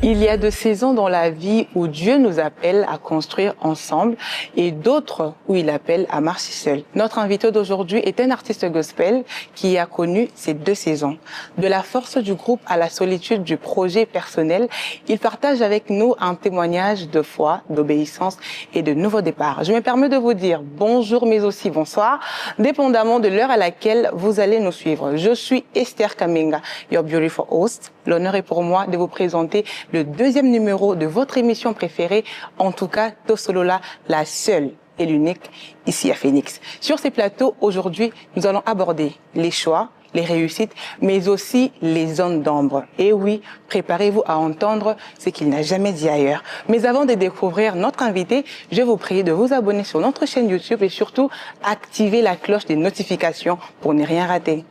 Il y a de saisons dans la vie où Dieu nous appelle à construire ensemble et d'autres où il appelle à marcher seul. Notre invité d'aujourd'hui est un artiste gospel qui a connu ces deux saisons. De la force du groupe à la solitude du projet personnel, il partage avec nous un témoignage de foi, d'obéissance et de nouveau départ. Je me permets de vous dire bonjour mais aussi bonsoir, dépendamment de l'heure à laquelle vous allez nous suivre. Je suis Esther Kamenga, your beautiful host. L'honneur est pour moi de vous présenter le deuxième numéro de votre émission préférée, en tout cas Tosolola, la seule et l'unique ici à Phoenix. Sur ces plateaux, aujourd'hui, nous allons aborder les choix, les réussites, mais aussi les zones d'ombre. Et oui, préparez-vous à entendre ce qu'il n'a jamais dit ailleurs. Mais avant de découvrir notre invité, je vous prie de vous abonner sur notre chaîne YouTube et surtout activer la cloche des notifications pour ne rien rater.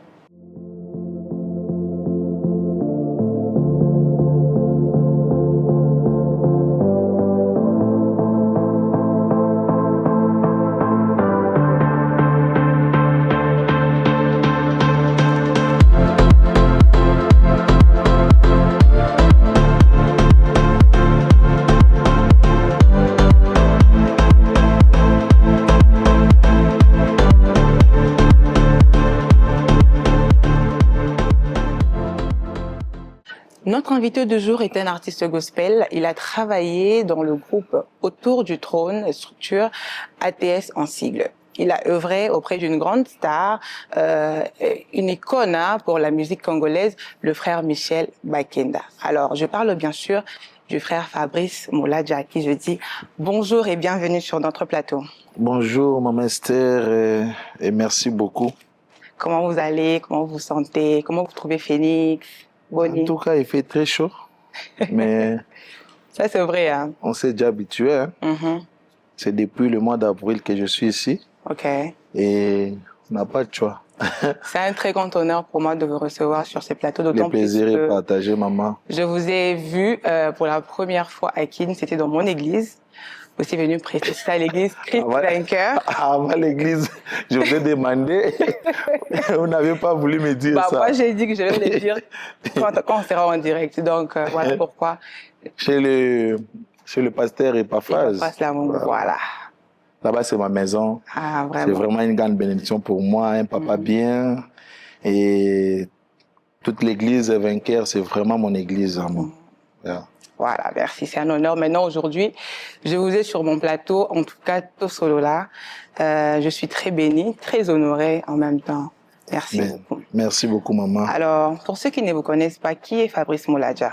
Notre invité du jour est un artiste gospel. Il a travaillé dans le groupe Autour du Trône, structure ATS en sigle. Il a œuvré auprès d'une grande star, une icône pour la musique congolaise, le frère Michel Bakenda. Alors, je parle bien sûr du frère Fabrice Moladja, à qui je dis bonjour et bienvenue sur notre plateau. Bonjour, Maman Esther, et merci beaucoup. Comment vous allez? Comment vous vous sentez? Comment vous trouvez Phoenix? En tout cas, il fait très chaud, mais ça c'est vrai. Hein? On s'est déjà habitué. Hein? C'est depuis le mois d'avril que je suis ici. Ok. Et on n'a pas de choix. C'est un très grand honneur pour moi de vous recevoir sur ces plateaux. Le plaisir est partagé, maman. Je vous ai vu pour la première fois à Kin, c'était dans mon église. Vous êtes venu prêter ça à l'église Christ Vainqueur. Avant l'église, je vous ai demandé. Vous n'avez pas voulu me dire ça. Moi, j'ai dit que je vais le dire quand on sera en direct. Donc, voilà pourquoi. Chez le pasteur Epaphras. Voilà. Là-bas, c'est ma maison. Ah, vraiment. C'est vraiment une grande bénédiction pour moi, un papa bien. Et toute l'église Vainqueur, c'est vraiment mon église. Yeah. Voilà, merci, c'est un honneur. Maintenant, aujourd'hui, je vous ai sur mon plateau, en tout cas, Tosolola. Je suis très bénie, très honorée en même temps. Merci beaucoup. Merci beaucoup, maman. Alors, pour ceux qui ne vous connaissent pas, qui est Fabrice Moladja?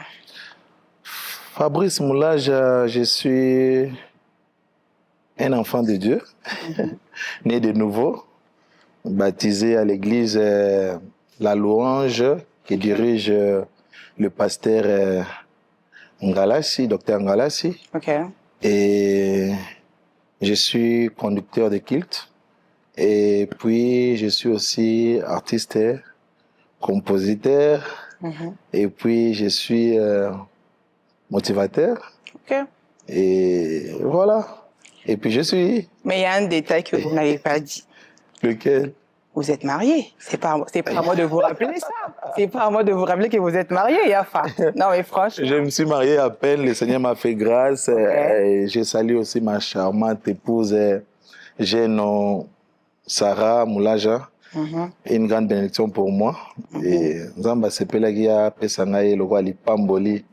Fabrice Moladja, je suis un enfant de Dieu, né de nouveau, baptisé à l'église La Louange, qui dirige le pasteur Ngalassi, docteur Ngalassi. Ok. Et je suis conducteur de culte. Et puis, je suis aussi artiste, compositeur. Et puis, je suis motivateur. Ok. Et voilà. Et puis, je suis... Mais il y a un détail que vous n'avez pas dit. Lequel? Vous êtes marié. C'est pas à moi de vous rappeler ça. C'est pas à moi de vous rappeler que vous êtes marié, Yafa. Non, mais franchement. Je me suis marié à peine. Le Seigneur m'a fait grâce. Et je salue aussi ma charmante épouse, Jeanne Sarah Moulaja. Une grande bénédiction pour moi. Et Zamba Sepelagia Pesangaye Lowali Pamboli.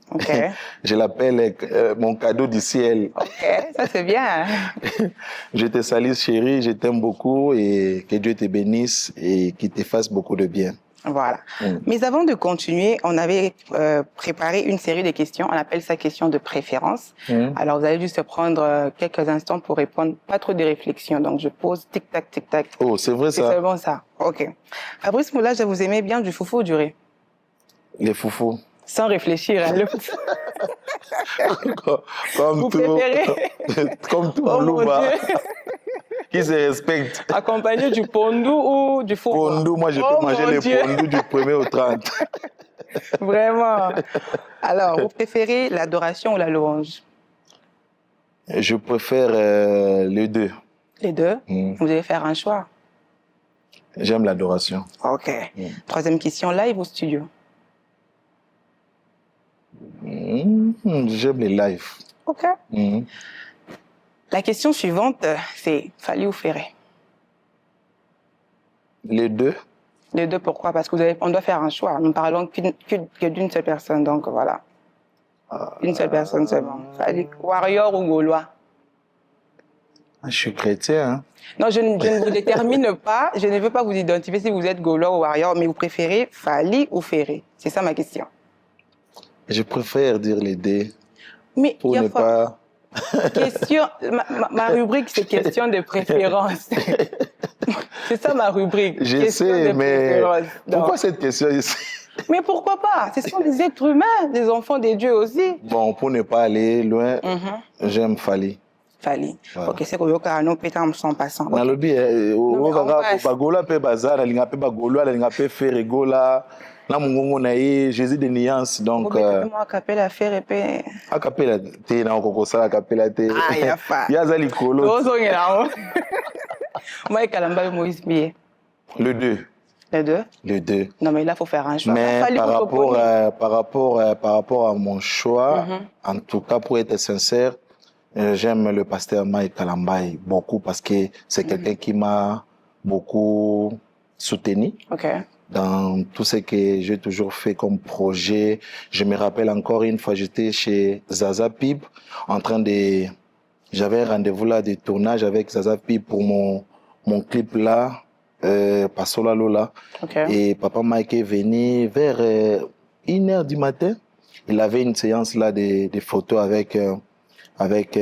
Je l'appelle mon cadeau du ciel. Ok, ça c'est bien. Je te salue, chérie, je t'aime beaucoup et que Dieu te bénisse et qu'il te fasse beaucoup de bien. Voilà. Mais avant de continuer, on avait préparé une série de questions. On appelle ça question de préférence. Alors, vous allez juste prendre quelques instants pour répondre. Pas trop de réflexion. Donc, je pose tic-tac, tic-tac. Oh, c'est vrai ça? C'est seulement ça. OK. Fabrice Moladja, vous aimez bien du foufou ou du riz? Les foufous. Sans réfléchir. Hein, le foufou. Comme vous tout. Préférez? Comme tout Louba. Qui se respecte. Accompagné du pondu ou du faux? Pondu, moi je peux manger les pondus du 1er au 30. Vraiment. Alors, vous préférez l'adoration ou la louange? Je préfère les deux. Les deux? Vous devez faire un choix. J'aime l'adoration. Ok. Troisième question, live ou studio? J'aime les lives. Ok. La question suivante, c'est Fally ou Ferré? Les deux. Les deux, pourquoi? Parce que on doit faire un choix. Nous ne parlons que d'une seule personne, donc voilà. Une seule personne seulement. Fally, Warrior ou Gaulois? Je suis chrétien. Hein? Non, je ne vous détermine pas. Je ne veux pas vous identifier si vous êtes Gaulois ou Warrior, mais vous préférez Fally ou Ferré? C'est ça ma question. Je préfère dire les deux. Mais pour ne pas... Question, ma rubrique, c'est question de préférence. C'est ça ma rubrique. Je question sais, de mais préférence. pourquoi cette question ici? Mais pourquoi pas? Ce sont des êtres humains, des enfants des dieux aussi. Bon, pour ne pas aller loin, j'aime Fally. Fally. Voilà. Ok, c'est que nous pétons sans passant. Dans le bien, Bagola pe bazar, la linga pe Bagola, la linga pe Ferregola. Na mungongo na ye Jésus de nuance donc moi capella faire épée acapella te na okoko sala acapella te ah ya fa ya zali kolo ozo ngela moi kalamba Moïse Bié le 2 le 2 non mais là faut faire un choix mais par rapport à mon choix en tout cas pour être sincère j'aime le pasteur Mike Kalambai beaucoup parce que c'est quelqu'un qui m'a beaucoup soutenu. OK. Dans tout ce que j'ai toujours fait comme projet. Je me rappelle encore une fois, j'étais chez Zaza Pip j'avais un rendez-vous là de tournage avec Zaza Pip pour mon clip là, Passola Lola. Okay. Et Papa Mike est venu vers 1h du matin. Il avait une séance là de photos avec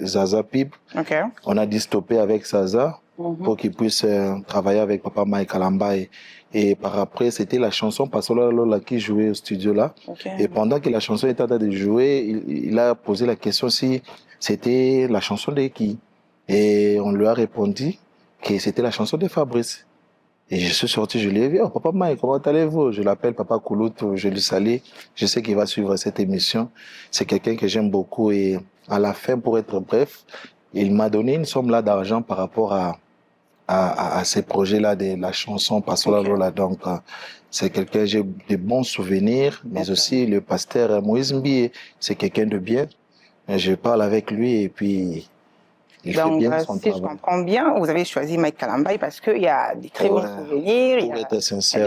Zaza Pip. Okay. On a dit stopper avec Zaza. Pour qu'il puisse travailler avec Papa Mike Kalambai. Et par après, c'était la chanson Passola Lola qui jouait au studio là. Okay. Et pendant que la chanson était en train de jouer, il a posé la question si c'était la chanson de qui. Et on lui a répondu que c'était la chanson de Fabrice. Et je suis sorti, je lui ai dit, oh, Papa Mike, comment allez-vous? Je l'appelle Papa Kouloutou, je lui salue. Je sais qu'il va suivre cette émission. C'est quelqu'un que j'aime beaucoup. Et à la fin, pour être bref, il m'a donné une somme là d'argent par rapport à ces projets-là de la chanson Passola Lola. Donc, c'est quelqu'un, j'ai de bons souvenirs, mais aussi le pasteur Moïse Mbié, c'est quelqu'un de bien. Je parle avec lui et puis il fait bien son travail. Je comprends bien, vous avez choisi Mike Kalambai parce qu'il y a des très bons souvenirs, il y a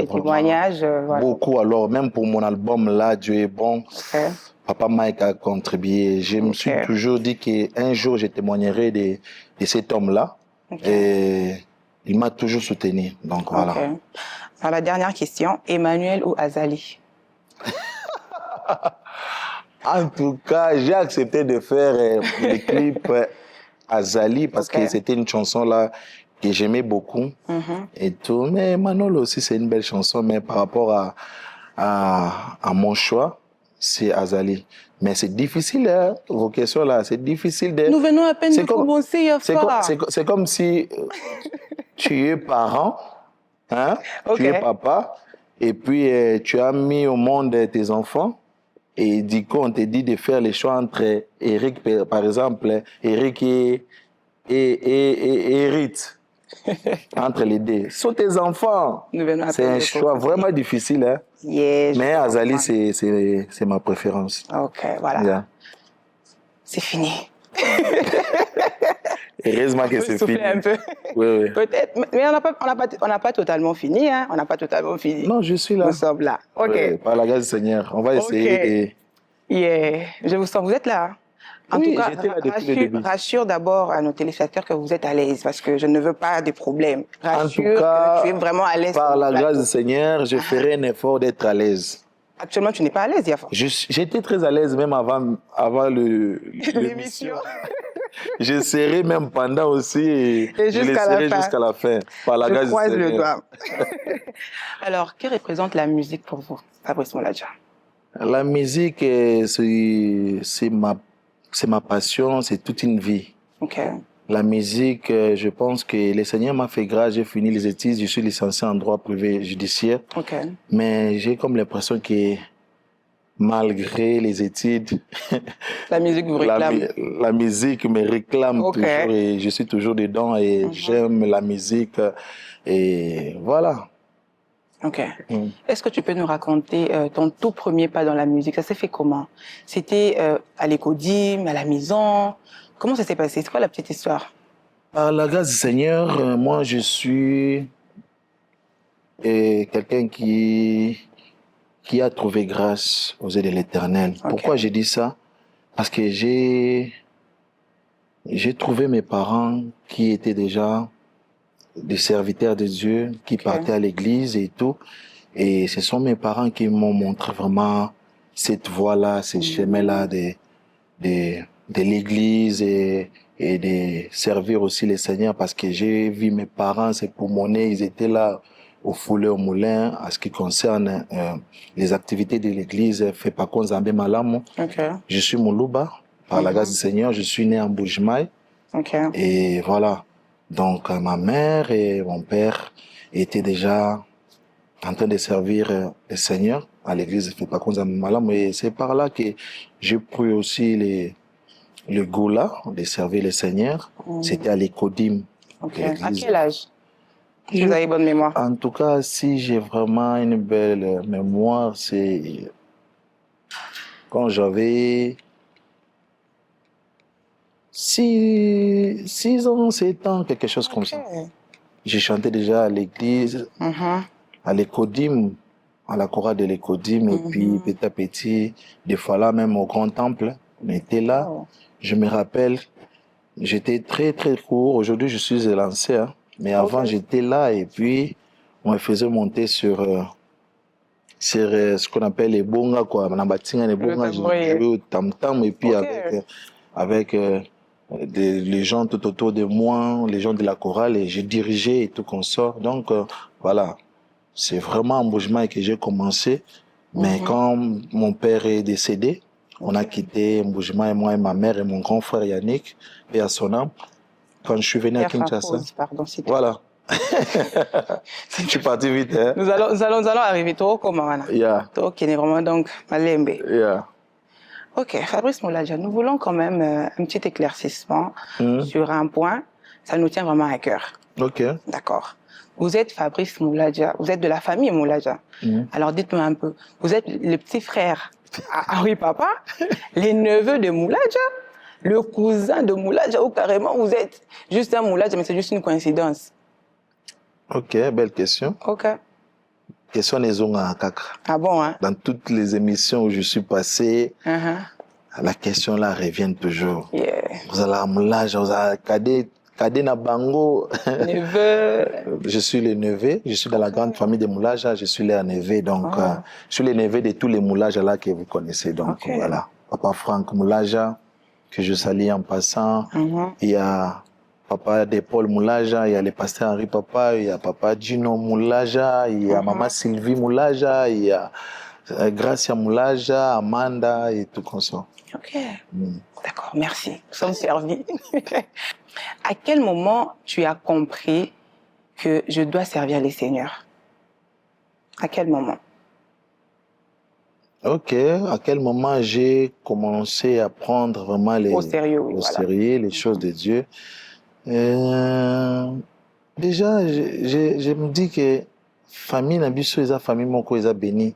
des témoignages. Voilà. Beaucoup, alors même pour mon album là, Dieu est bon. Okay. Papa Mike a contribué. Je me suis toujours dit qu'un jour je témoignerai de cet homme-là. Okay. Et il m'a toujours soutenu. Donc voilà. Okay. Alors, la dernière question, Emmanuel ou Azali? En tout cas, j'ai accepté de faire le clip Azali parce que c'était une chanson là que j'aimais beaucoup et tout. Mais Manolo aussi, c'est une belle chanson, mais par rapport à mon choix, c'est Azali. Mais c'est difficile, hein, vos questions là, c'est difficile de... Nous venons à peine de commencer à faire. C'est comme si tu es parent, hein, tu es papa, et puis tu as mis au monde tes enfants, et du coup on te dit de faire les choix entre Eric, par exemple, Eric et Eric. Entre les deux. Sont tes enfants. C'est un choix vraiment difficile. Hein? Yeah, mais Azali, c'est ma préférence. Ok, voilà. Yeah. C'est fini. Heureusement que c'est fini. Un peu. Oui, oui. Peut-être, mais on n'a pas totalement fini. Hein? On n'a pas totalement fini. Non, je suis là. Nous sommes là. Ok. Oui, par la grâce du Seigneur. On va essayer. Yeah. Je vous sens, vous êtes là. En tout cas, rassure d'abord à nos téléspectateurs que vous êtes à l'aise, parce que je ne veux pas de problèmes. Rassure en tout cas, que tu es vraiment à l'aise. Par la grâce du Seigneur, je ferai un effort d'être à l'aise. Actuellement, tu n'es pas à l'aise, Yafa? J'étais très à l'aise même avant l'émission. Je serai même pendant aussi et je le serai jusqu'à la fin. Par la grâce du Seigneur. Je croise le doigt. Alors, que représente la musique pour vous, Fabrice Moladja? La musique, c'est ma passion, c'est toute une vie. Okay. La musique, je pense que le Seigneur m'a fait grâce, j'ai fini les études, je suis licencié en droit privé judiciaire. Okay. Mais j'ai comme l'impression que malgré les études, la musique vous réclame. La musique me réclame toujours et je suis toujours dedans et j'aime la musique et voilà. Ok. Est-ce que tu peux nous raconter ton tout premier pas dans la musique? Ça s'est fait comment? C'était à l'école, à la maison? Comment ça s'est passé? C'est quoi la petite histoire? À la grâce du Seigneur, moi je suis quelqu'un qui a trouvé grâce aux yeux de l'Éternel. Okay. Pourquoi j'ai dit ça? Parce que j'ai trouvé mes parents qui étaient déjà des serviteurs de Dieu, qui partaient à l'église et tout. Et ce sont mes parents qui m'ont montré vraiment cette voie-là, ce chemin-là de l'église et de servir aussi les Seigneurs, parce que j'ai vu mes parents, c'est pour mon nez, ils étaient là au foulé au moulin. À ce qui concerne les activités de l'église, fait pas qu'on Zambé Malamu. Je suis Moulouba, par la grâce du Seigneur, je suis né en Bujimaï. Et voilà. Donc ma mère et mon père étaient déjà en train de servir le Seigneur à l'église fait pas qu'on Zambé Malamu. Et c'est par là que j'ai pris aussi le goût là de servir le Seigneur. C'était à l'Écodim. À quel âge? Vous avez bonne mémoire? En tout cas, si j'ai vraiment une belle mémoire, c'est quand j'avais 6 ans, 7 ans, quelque chose comme ça. J'ai chanté déjà à l'église, à l'Écodim, à la chorale de l'Écodim, et puis petit à petit, des fois là, même au grand temple, on était là. Je me rappelle, j'étais très très court. Aujourd'hui, je suis élancé, hein. Mais avant, j'étais là et puis on me faisait monter sur ce qu'on appelle les bongas, quoi. Les bongas, je jouais au tam-tam et puis avec les gens tout autour de moi, les gens de la chorale, et je dirigeais et tout qu'on sort. Donc, voilà. C'est vraiment en bougement que j'ai commencé. Mais quand mon père est décédé, on a quitté Mboujima, et moi et ma mère et mon grand frère Yannick, et à son âme. Quand je suis venu à Kinshasa. Pardon, voilà. Je suis parti vite, hein. Nous allons arriver trop comment, Trop qui est vraiment donc malembe. Ok, Fabrice Moulaja, nous voulons quand même un petit éclaircissement sur un point. Ça nous tient vraiment à cœur. Ok. D'accord. Vous êtes Fabrice Moulaja, vous êtes de la famille Moulaja. Alors dites-moi un peu, vous êtes le petit frère à Henri Papa, les neveux de Moulaja, le cousin de Moulaja, ou carrément vous êtes juste un Moulaja, mais c'est juste une coïncidence? Ok, belle question. Ok. Question des à Kaka. Ah bon, hein? Dans toutes les émissions où je suis passé, la question là revient toujours. Vous avez Moulaja, vous avez Kadena Bango. Neveu. Je suis le neveu, je suis dans la grande famille des Moulaja, je suis leur neveu, donc je suis le neveu de tous les Moulaja là que vous connaissez. Donc voilà, Papa Franck Moulaja, que je salue en passant. Il y a Papa de Paul Moulaja, il y a le pasteur Henri Papa, il y a Papa Gino Moulaja, il y a Maman Sylvie Moulaja, il y a Gracia Moulaja, Amanda et tout comme ça. Ok. D'accord, merci. Nous sommes servis. À quel moment tu as compris que je dois servir les seigneurs? À quel moment? Ok, à quel moment j'ai commencé à prendre vraiment au sérieux, les choses de Dieu? Déjà, je me dis que famille Nabiso est famille moko est bénie.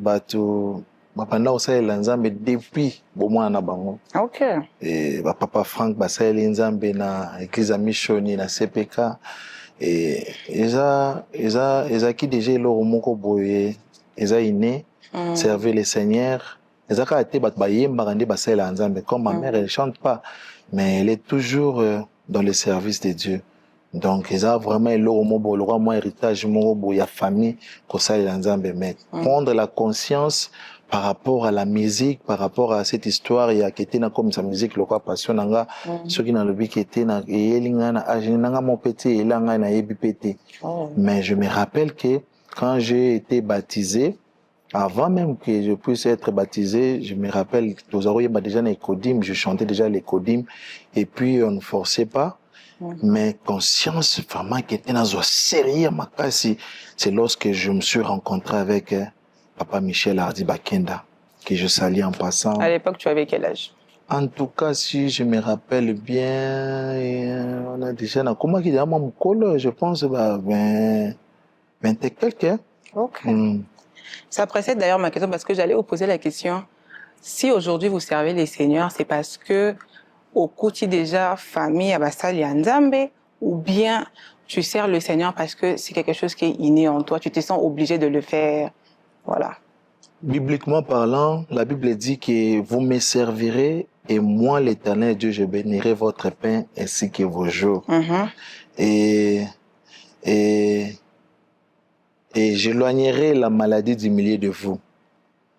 Bato bapanda osalela nzambe depuis bomwana na bango. Ok. Et papa Frank basalela nzambe na église à Missioni na CPK. Et eza qui déjà eloko moko boye eza iné servir les seigneurs. Eza ka te bat bayemba nde basalela nzambe. Comme ma mère elle chante pas, mais elle est toujours dans le service de Dieu. Donc eza vraiment eloko moko le roi moi héritage moko boye ya famille ko salela nzambe, mais prendre la conscience par rapport à la musique, par rapport à cette histoire, il y a qui était comme sa musique, le quoi passion nanga, ceux qui dans le but qui était na elinga na nanga mon petit elanga na ebipete. Mais je me rappelle que quand j'ai été baptisé, avant même que je puisse être baptisé, je me rappelle que nous déjà les codim, je chantais déjà les codim, et puis on ne forçait pas. Mais conscience vraiment qui était dans un sérieux makasi, c'est lorsque je me suis rencontré avec Papa Michel Hardy Bakenda, que je salue en passant. À l'époque, tu avais quel âge? En tout cas, si je me rappelle bien, on a déjà, comment il y a mon col, je pense, 20 et quelques. Ok. Ça précède d'ailleurs ma question parce que j'allais vous poser la question. Si aujourd'hui vous servez les seigneurs, c'est parce que au quotidien déjà famille à Basali Nzambe ou bien tu sers le Seigneur parce que c'est quelque chose qui est inné en toi, tu te sens obligé de le faire. Voilà. Bibliquement parlant, la Bible dit que vous me servirez et moi, l'Éternel Dieu, je bénirai votre pain ainsi que vos jours. Et j'éloignerai la maladie du milieu de vous.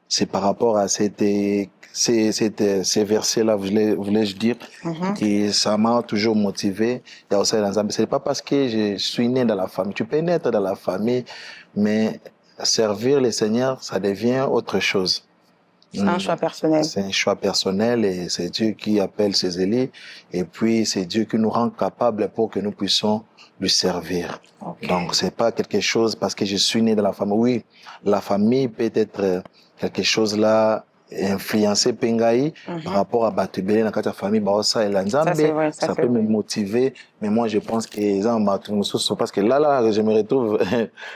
C'est par rapport à ces versets-là, voulais-je dire, que ça m'a toujours motivé. Ce n'est pas parce que je suis né dans la famille. Tu peux naître dans la famille, mais servir le Seigneur, ça devient autre chose. C'est un choix personnel. C'est un choix personnel et c'est Dieu qui appelle ses élus. Et puis, c'est Dieu qui nous rend capables pour que nous puissions lui servir. Okay. Donc, c'est pas quelque chose parce que je suis né dans la famille. Oui, la famille peut être quelque chose là influencé Pengaï par rapport à Batubélé dans la famille Baossa et Lanzambe. Ça peut me motiver. Mais moi, je pense que parce que là, je me retrouve,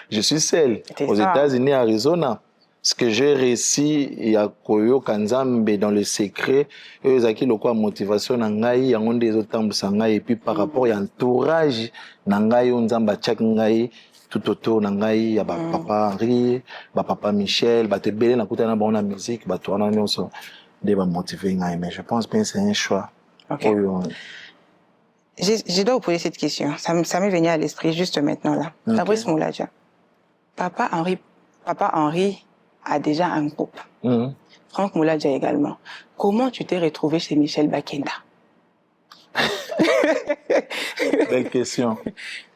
je suis seul aux États-Unis, Arizona. Ce que j'ai réussi, il y a Koyo Kanzambe dans le secret, eux qui le quoi motivation nangai, y a on des autres temps sangai et puis par rapport à l'entourage nangai on zamba tchak nangai tout autour nangai y a papa Henri, papa Michel, te belé na kuta na bonne musique, toi na nyonso de ba motiver ngai, mais je pense bien c'est un choix. Okay. Je dois vous poser cette question. Ça m'est venu à l'esprit juste maintenant là. Okay. Fabrice Moulaja. Papa Henri a déjà un groupe. Franck Moulaja également. Comment tu t'es retrouvé chez Michel Bakenda? Belle question.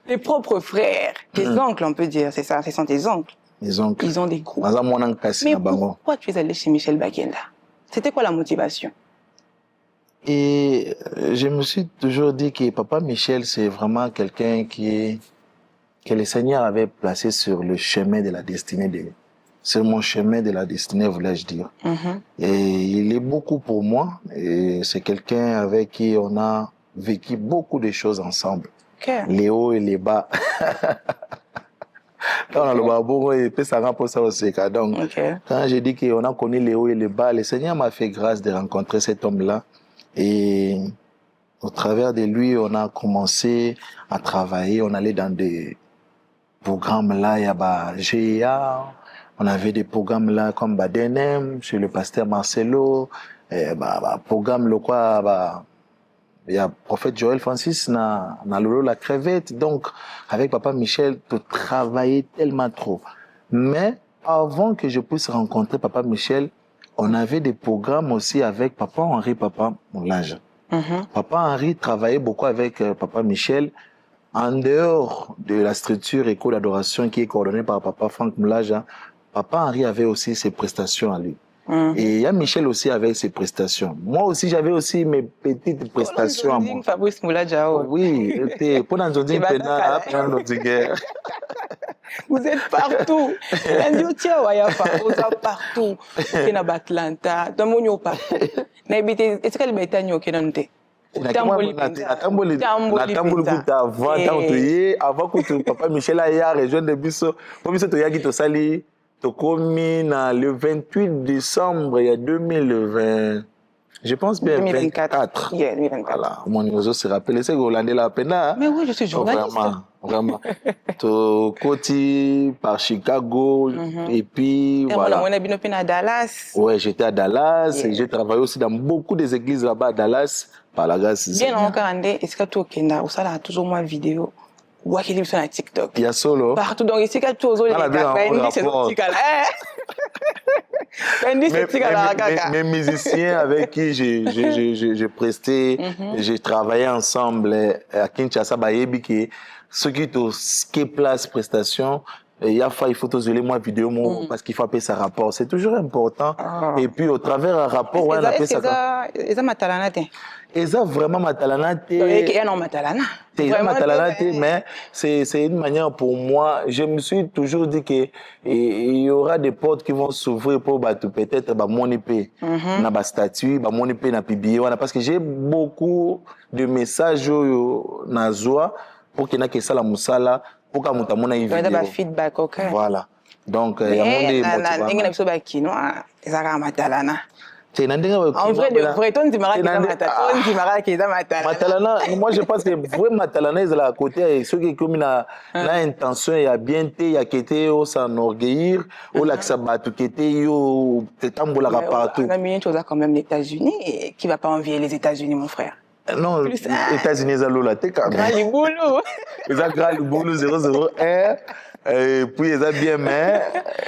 Tes propres frères, tes oncles, on peut dire, c'est ça, ce sont tes oncles. Les oncles. Ils ont des groupes. Mais pourquoi tu es allé chez Michel Bakenda? C'était quoi la motivation? Et je me suis toujours dit que Papa Michel, c'est vraiment quelqu'un que le Seigneur avait placé sur le chemin de la destinée sur mon chemin de la destinée, voulais-je dire. Et il est beaucoup pour moi. Et c'est quelqu'un avec qui on a vécu beaucoup de choses ensemble. Okay. Les hauts et les bas. Quand j'ai dit qu'on a connu les hauts et les bas, le Seigneur m'a fait grâce de rencontrer cet homme-là. Et au travers de lui, on a commencé à travailler. On allait dans des programmes là, il y a GIA. On avait des programmes là comme Badenem, chez le pasteur Marcelo, programme le quoi, il y a prophète Joël Francis na Lolo la crevette. Donc, avec Papa Michel, tu travaillais tellement trop. Mais avant que je puisse rencontrer Papa Michel, on avait des programmes aussi avec Papa Henri, Papa Moulaja. Papa Henri travaillait beaucoup avec Papa Michel. En dehors de la structure école d'adoration qui est coordonnée par Papa Franck Moulaja, Papa Henri avait aussi ses prestations à lui. Et Yann Michel aussi avait ses prestations. Moi aussi, j'avais aussi mes petites prestations à moi. Fabrice Moulaja. Oui, pour nous dire vous êtes partout. Partout. Il y a Atlanta, dans le partout. Est-ce qu'elle est avant que Papa Michel aille rejoindre Bisso, le 28 décembre, il y a 2020, je pense bien 2024. Yeah, 2024. Voilà, mon oiseau se rappelle, c'est Hollandais la peine. Mais oui, je suis journaliste. Vraiment. Côté par Chicago, et puis voilà. On est à Dallas. Ouais, j'étais à Dallas, et j'ai travaillé aussi dans beaucoup des églises là-bas à Dallas, par la grâce. Bien encore, est-ce que tu as toujours moins vidéo? Ou qu'il est sur TikTok. Il y a solo. Partout, donc ici, quand tu os les mes musiciens avec qui j'ai presté, j'ai travaillé ensemble à Kinshasa, ceux qui ont ski place prestation, il faut isoler moi vidéo parce qu'il faut appeler ça rapport. C'est toujours important. Et puis au travers un rapport, on appelle ça. Et ça vraiment matalanate. Mais c'est une manière pour moi. Je me suis toujours dit que il y aura des portes qui vont s'ouvrir pour peut-être mon épée, na statut, mon épée na pibier, parce que j'ai beaucoup de messages na joie pour qu'il y ait que ça la musala pour que mon tamona une vidéo feedback OK voilà donc il y a mon des ndenge na biso ba kino ezaka matalana en vrai de vrai ton dimara ki matalana ton dimara ki matalana moi je pense que vrai matalana est à côté ceux qui comme na intention ya bien te ya kete au s'enorgueillir ou la sabatu kete yo tambola partout na minute chose quand même les États-Unis qui va pas envier les États-Unis mon frère. Non, les États-Unis, ils ont la tête quand même. Grand Liboulou. Ils ont grand Liboulou 001. Et puis, ils ont bien, mais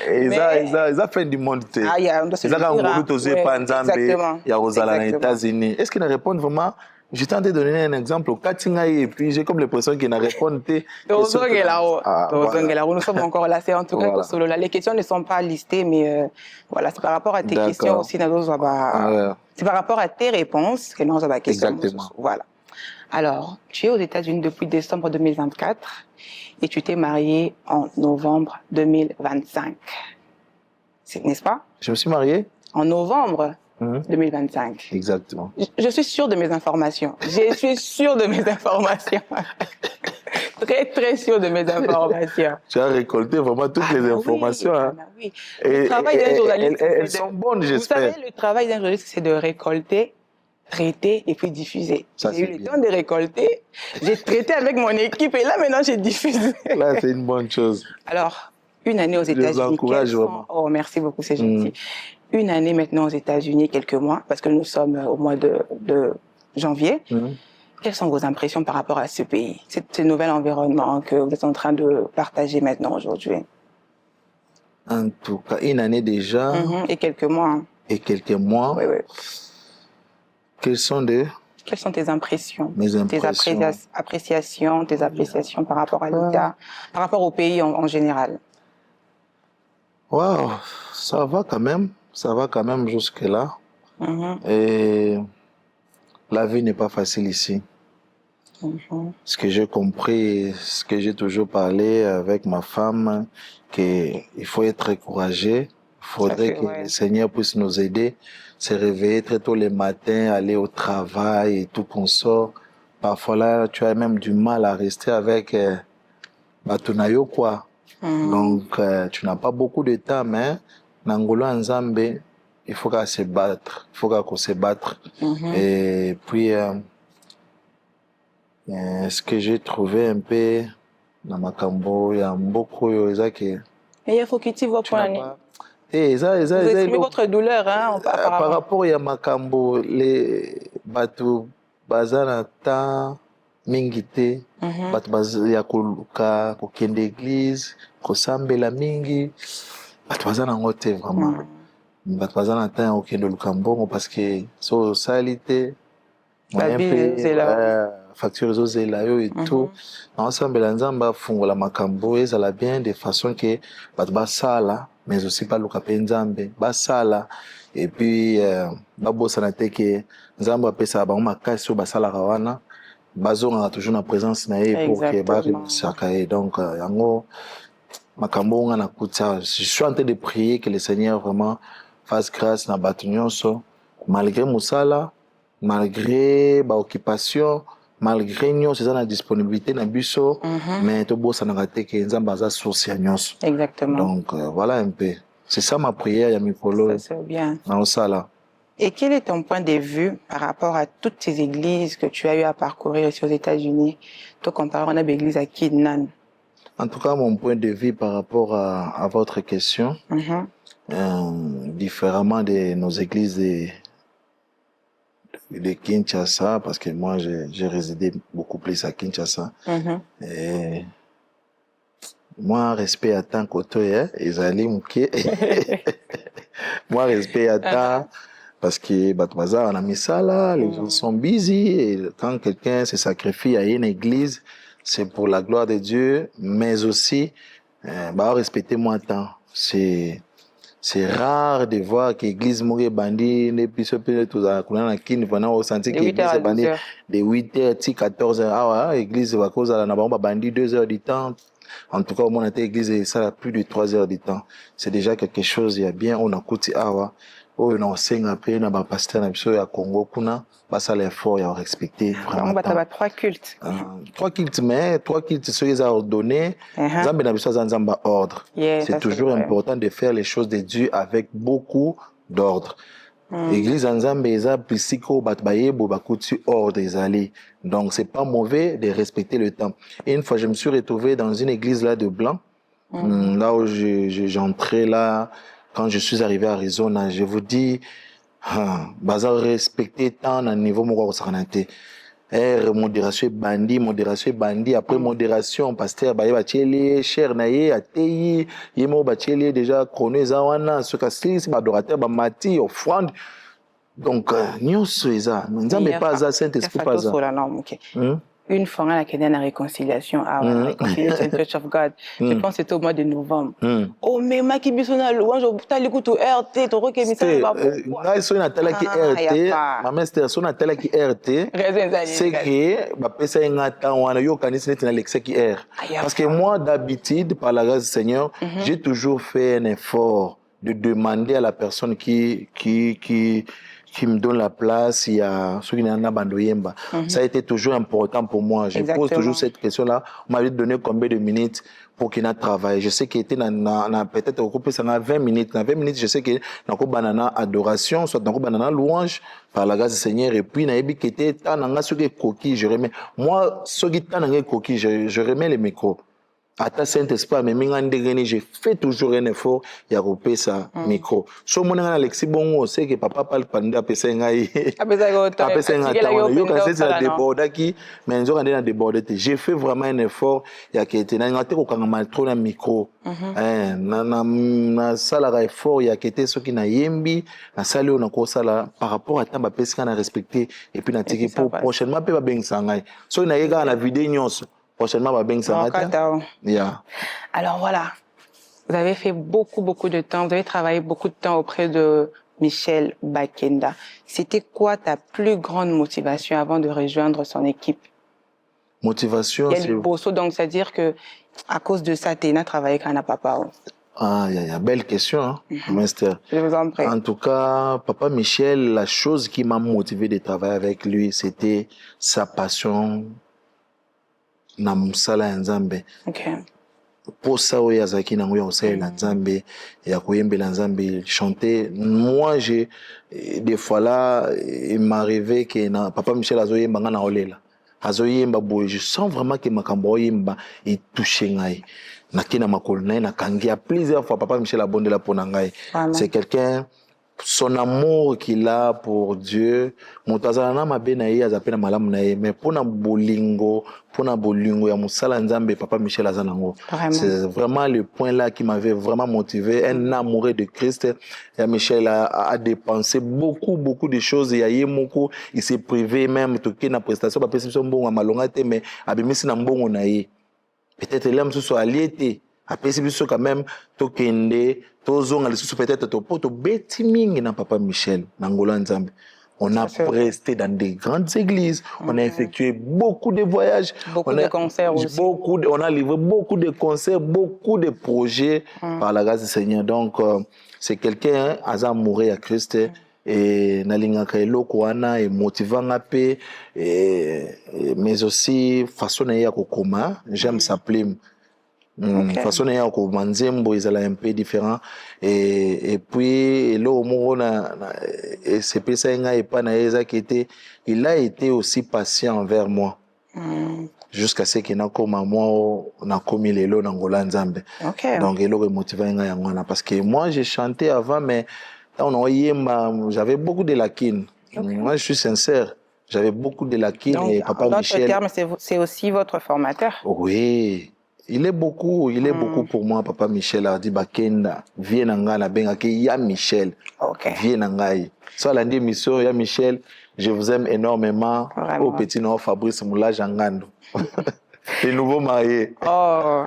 ils ont fait du monde. Ils ont un gros osé Panzambe. Il y a Rosala aux États-Unis. Est-ce qu'ils répondent vraiment? Je t'en ai donné un exemple. Et puis, j'ai comme l'impression qu'ils ne répondent pas. Nous sommes encore là. C'est en tout cas solo là. Les questions ne sont pas listées, mais voilà, c'est par rapport à tes questions aussi. C'est par rapport à tes réponses que nous avons la question. Exactement. Voilà. Alors, tu es aux États-Unis depuis décembre 2024 et tu t'es marié en novembre 2025. N'est-ce pas? Je me suis marié en novembre 2025. Exactement. Je suis sûre de mes informations. Je suis sûre de mes informations. Très, très sûre de mes informations. Tu as récolté vraiment toutes les informations. Oui, hein. oui. Le travail d'un journaliste, elles sont bonnes, j'espère. Vous savez, le travail d'un journaliste, c'est de récolter, traiter et puis diffuser. J'ai eu le temps de récolter, j'ai traité avec mon équipe et là, maintenant, j'ai diffusé. Là, c'est une bonne chose. Alors, une année aux États-Unis. Je vous encourage vraiment. Oh, merci beaucoup, c'est gentil. Une année maintenant aux États-Unis, quelques mois, parce que nous sommes au mois de janvier. Quelles sont vos impressions par rapport à ce pays, ce nouvel environnement que vous êtes en train de partager maintenant aujourd'hui? En tout cas, une année déjà. Et quelques mois. Et quelques mois. Oui, oui. Quelles sont tes impressions? Mes impressions. Tes appréciations par rapport à l'État, par rapport au pays en général? Waouh, ça va quand même jusque-là. Et la vie n'est pas facile ici. Ce que j'ai compris, ce que j'ai toujours parlé avec ma femme, qu'il faut être courageux. Il faudrait que le Seigneur puisse nous aider, se réveiller très tôt le matin, aller au travail et tout qu'on sort. Parfois là, tu as même du mal à rester avec Batunayo quoi. Donc, tu n'as pas beaucoup de temps, mais Nangolo Nzambe, il faut qu'on se battre. Il faut qu'on se batte. Et puis, ce que j'ai trouvé un peu dans Makambo, il y a beaucoup de choses qui... Et il faut que tu vois pour l'année. Vous exprimez votre douleur, hein, par rapport à Makambo, les bateaux bazanata mingite, bateaux bazia koluka, kokende église, kosambela mingi, bateaux bazanangote vraiment. Bateaux bazanata okende lukambo parce que so salité, moyen facture zozela yo et tout. Ensemble l'ensemble fungola makambo ezala bien de façon que bateaux basala mais aussi pas le Nzambe basala et puis babosana te ke Nzambe apesa ba makasi basala kawana bazonga toujours na présence na ye pour que ba réussaka et donc yango makambo nga na kuta. Je suis en train de prier que le Seigneur vraiment fasse grâce na batu nyonso malgré musala, malgré ba occupation, malgré nous c'est la disponibilité na biso mais to bossa na raté que Nzamba za source nyonso. Exactement. Donc voilà un peu. C'est ça ma prière ya mikolo. Ça c'est bien. Na osala. Et quel est ton point de vue par rapport à toutes ces églises que tu as eu à parcourir aux États-Unis? Toi comparé on a l'église à Kidnan. En tout cas mon point de vue par rapport à votre question différemment de nos églises de Kinshasa, parce que moi j'ai résidé beaucoup plus à Kinshasa. Et moi, respect à tant côté, Ezali Mouké. Moi, respect à tant, parce que Batouaza, on a mis ça là, les gens sont busy, et quand quelqu'un se sacrifie à une église, c'est pour la gloire de Dieu, mais aussi, respecter moi tant. C'est rare de voir que l'église mourir bandit, et puis ce peut tout ça, qu'on a qui nous venons au senti que l'église est bandit de 8h à 14h. Ah ouais, l'église va cause à la nabamba bandit 2 heures du temps. En tout cas, au moins, l'église, ça a plus de 3 heures du temps. C'est déjà quelque chose, il y a bien, on a coûté, ah ouais. oyo na osenga pe na bapaster na biso ya Congo kuna basala effort ya respecter vraiment bataba 3 cultes 3 cultes mais 3 cultes soki eza ordonné nzambe na biso aza nzambe ordre c'est toujours important de faire les choses de Dieu avec beaucoup d'ordre. Église en Nzambe eza pisiko bat bayebo bakuti ordre ezali. Donc c'est pas mauvais de respecter le temps. Et une fois je me suis retrouvé dans une église là de blanc. Là où j'entrais là quand je suis arrivé à Arizona, je vous dis baza respecter temps na niveau moko sakanate. Modération bandi après modération pasteur baye batieli cher na ye ateyi yemo batieli déjà chrono eza wana soka sisi ba adorateur ba mati offrande donc nyonso eza nzambe pas za saint esprit pas za une fois on a la réconciliation à la Reconciliation Church of God. Je pense que c'était au mois de novembre. Oh mais ma qui bisona louange t'as l'écoute au RT ton rock émissaire pas pourquoi. Là son atala qui RT ma master son atala qui RT c'est que ba pesa ngata wana yo kanisi net na l'excès qui R parce que moi d'habitude par la grâce du Seigneur j'ai toujours fait un effort de demander à la personne qui me donne la place, il y a ceux qui n'ont pas bandoyemba. Ça a été toujours important pour moi. Je pose toujours cette question-là. On m'avait donné combien de minutes pour qu'il ait travaillé. Je sais qu'il était peut-être occupé ça dans 20 minutes. Dans 20 minutes, je sais qu'il y a banana adoration, soit dans banana louange par la grâce du Seigneur. Et puis, il qui était dans ce qui coquille, je remets. Moi, ceux qui sont dans coquille, je remets les micros. À ta Saint-Esprit, mais j'ai fait toujours un effort et à couper sa micro. So mon Alexis Bongo, c'est que papa parle pendant apesa ngai. Apesa ngai. Yo quand c'est la déborder qui, mais nous on est dans déborder. J'ai fait vraiment un effort et à qui était na ngate ko kanga trop na micro. Na sala effort et à qui était ce qui na yembi, na sala on a ko sala par rapport à temps ba pesa na respecter et puis na tiki pour prochainement pe ba beng sangai. So na yega na vidéo nyonso. Prochainement, va bien s'arrêter. Alors voilà, vous avez fait beaucoup de temps, vous avez travaillé beaucoup de temps auprès de Michel Bakenda. C'était quoi ta plus grande motivation avant de rejoindre son équipe? Motivation, c'est... Il y a le bosso, donc c'est-à-dire que à cause de ça, tu n'as travaillé qu'un papa. Ah, il y a belle question, hein, master. Je vous en prie. En tout cas, papa Michel, la chose qui m'a motivé de travailler avec lui, c'était sa passion na musala ya Nzambe. Pour ça oyo azaki nango ya kosalela Nzambe ya koyembela Nzambe chanter. Moi des fois là il m'arrivait que na papa Michel azoyemba nga na olela azoyemba boye je sens vraiment que makambo oyemba il touche ngai na kina makolo na na kangi a plusieurs fois papa Michel abondela pona ngai. C'est quelqu'un son amour qu'il a pour Dieu, montazana mabe na ye azapena malamu na ye, mais pona bolingo ya musala Nzambe papa Michel azanango. C'est vraiment le point là qui m'avait vraiment motivé, un amoureux de Christ. Et Michel a dépensé beaucoup de choses et yemoko, il s'est privé même toké na prestation ba pesi mbongo malonga te mais abimisi na mbongo na ye. Peut-être l'homme soit allié après c'est biso quand même tokende tozonga lisusu peut-être to beti mingi na papa Michel na Ngolo Nzambe. On a resté dans des grandes églises, on a effectué beaucoup de voyages, beaucoup de concerts aussi. On a livré beaucoup de concerts, beaucoup de projets par la grâce du Seigneur. Donc c'est quelqu'un asa mourir à Christ et nalingaka eloko wana et motivanga pe mais aussi façon ya kokoma, j'aime sa plume. Façon ya ko manzembo ezala un peu différent et puis là au mona et c'est pesa nga epa na eza qui était il a été aussi patient envers moi jusqu'à ce qu'il n'a comme moi na komi lelo na Ngolo Nzambe. Donc il a motivé nga yangona parce que moi j'ai chanté avant mais j'avais beaucoup de lacunes. Moi je suis sincère. J'avais beaucoup de lacunes. Donc, et papa Michel. Terme, c'est aussi votre formateur. Oui. Il est beaucoup pour moi, papa Michel a dit Bakenda, viens nanga la benga ke ya Michel. Viens nangai. So lundi mission ya Michel, je vous aime énormément. Au petit nom Fabrice Moula Jangando. Les nouveaux mariés. Oh.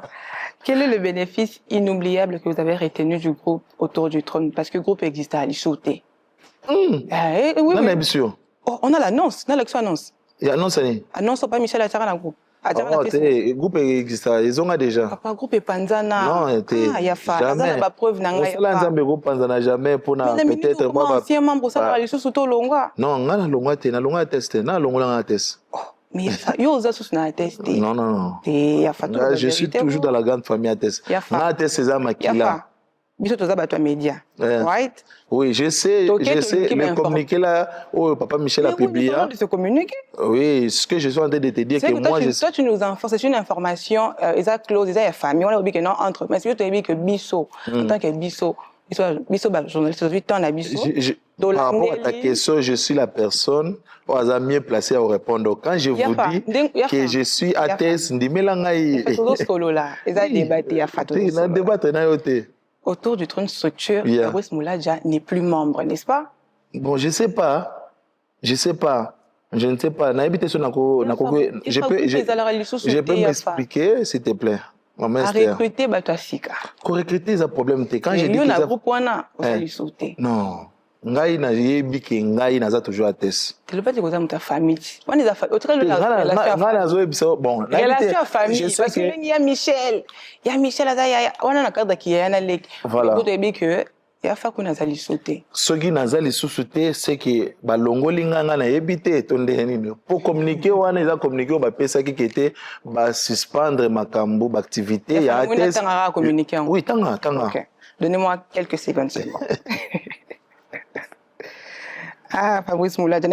Quel est le bénéfice inoubliable que vous avez retenu du groupe Autour du Trône? Parce que le groupe existe à Lichouté. Oui, on a l'annonce, on a l'annonce. Il y a annonce. Annonce pas Michel à Sarah dans le groupe. groupe existe, ils ont déjà. Papa, groupe et Panzana. Non, il y a pas. Jamais. Ça, preuve n'a pas. Groupe Panzana jamais pour peut-être moi ancien membre ça va sous to longa. Non, ngana longa te, na longa test, na longa test. Mais yo za sous na test. Non. Il y a pas. Je suis toujours dans la grande famille à test. Na test c'est ça makila. Biso toza bato média. Right? Oui, je sais, mais communiquer là, papa Michel a publié. De se communiquer. Oui, ce que je suis en train de te dire que moi toi tu nous informes, c'est une information exact close, exact famille, on a oublié que non entre, mais c'est tu as dit que biso, en tant que biso journaliste, aujourd'hui tant la biso. Par rapport à ta question, je suis la personne au hasard mieux placée à répondre. Quand je vous dis que je suis athèse, ndimelangai. Solo là, exact débattre ya fato. Na débattre na yote. Autour du trône structure, Fabrice Moulaja n'est plus membre, n'est-ce pas? Bon, je ne sais pas. Je ne sais pas. Je peux m'expliquer, s'il te plaît. À recruter, Batouafika. Pour recruter, c'est un problème. Quand je dis que ça... Non. Ngai na yebi ke ngai naza toujours à test. Tu le pas dire aux ta famille. On est affaires. Autre relation bon, relation famille. Je sais que il y a Michel. Il y a Michel azaya. On a cadre qui est na lek. Voilà. D'autres dit que il y a fa ko nazali sauter. Ce qui nazali sauter c'est que ba longoli nganga na yebite tonde nini. Pour communiquer wana ils communiquer ba pesa qui était ba suspendre makambo ba activité il y a test. Oui, tanga. OK. Donnez-moi quelques secondes. Ah, Fabrice Moulaja,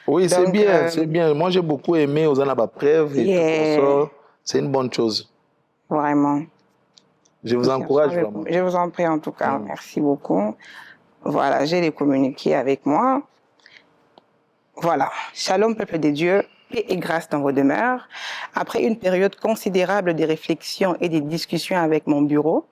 oui, c'est bien, c'est bien. Moi, j'ai beaucoup aimé aux preuve et tout ça. C'est une bonne chose. Vraiment. Je vous encourage vraiment. Je vous en prie en tout cas. Merci beaucoup. Voilà, j'ai les communiqués avec moi. Voilà. Shalom, peuple de Dieu. Paix et grâce dans vos demeures. Après une période considérable de réflexion et de discussions avec mon bureau,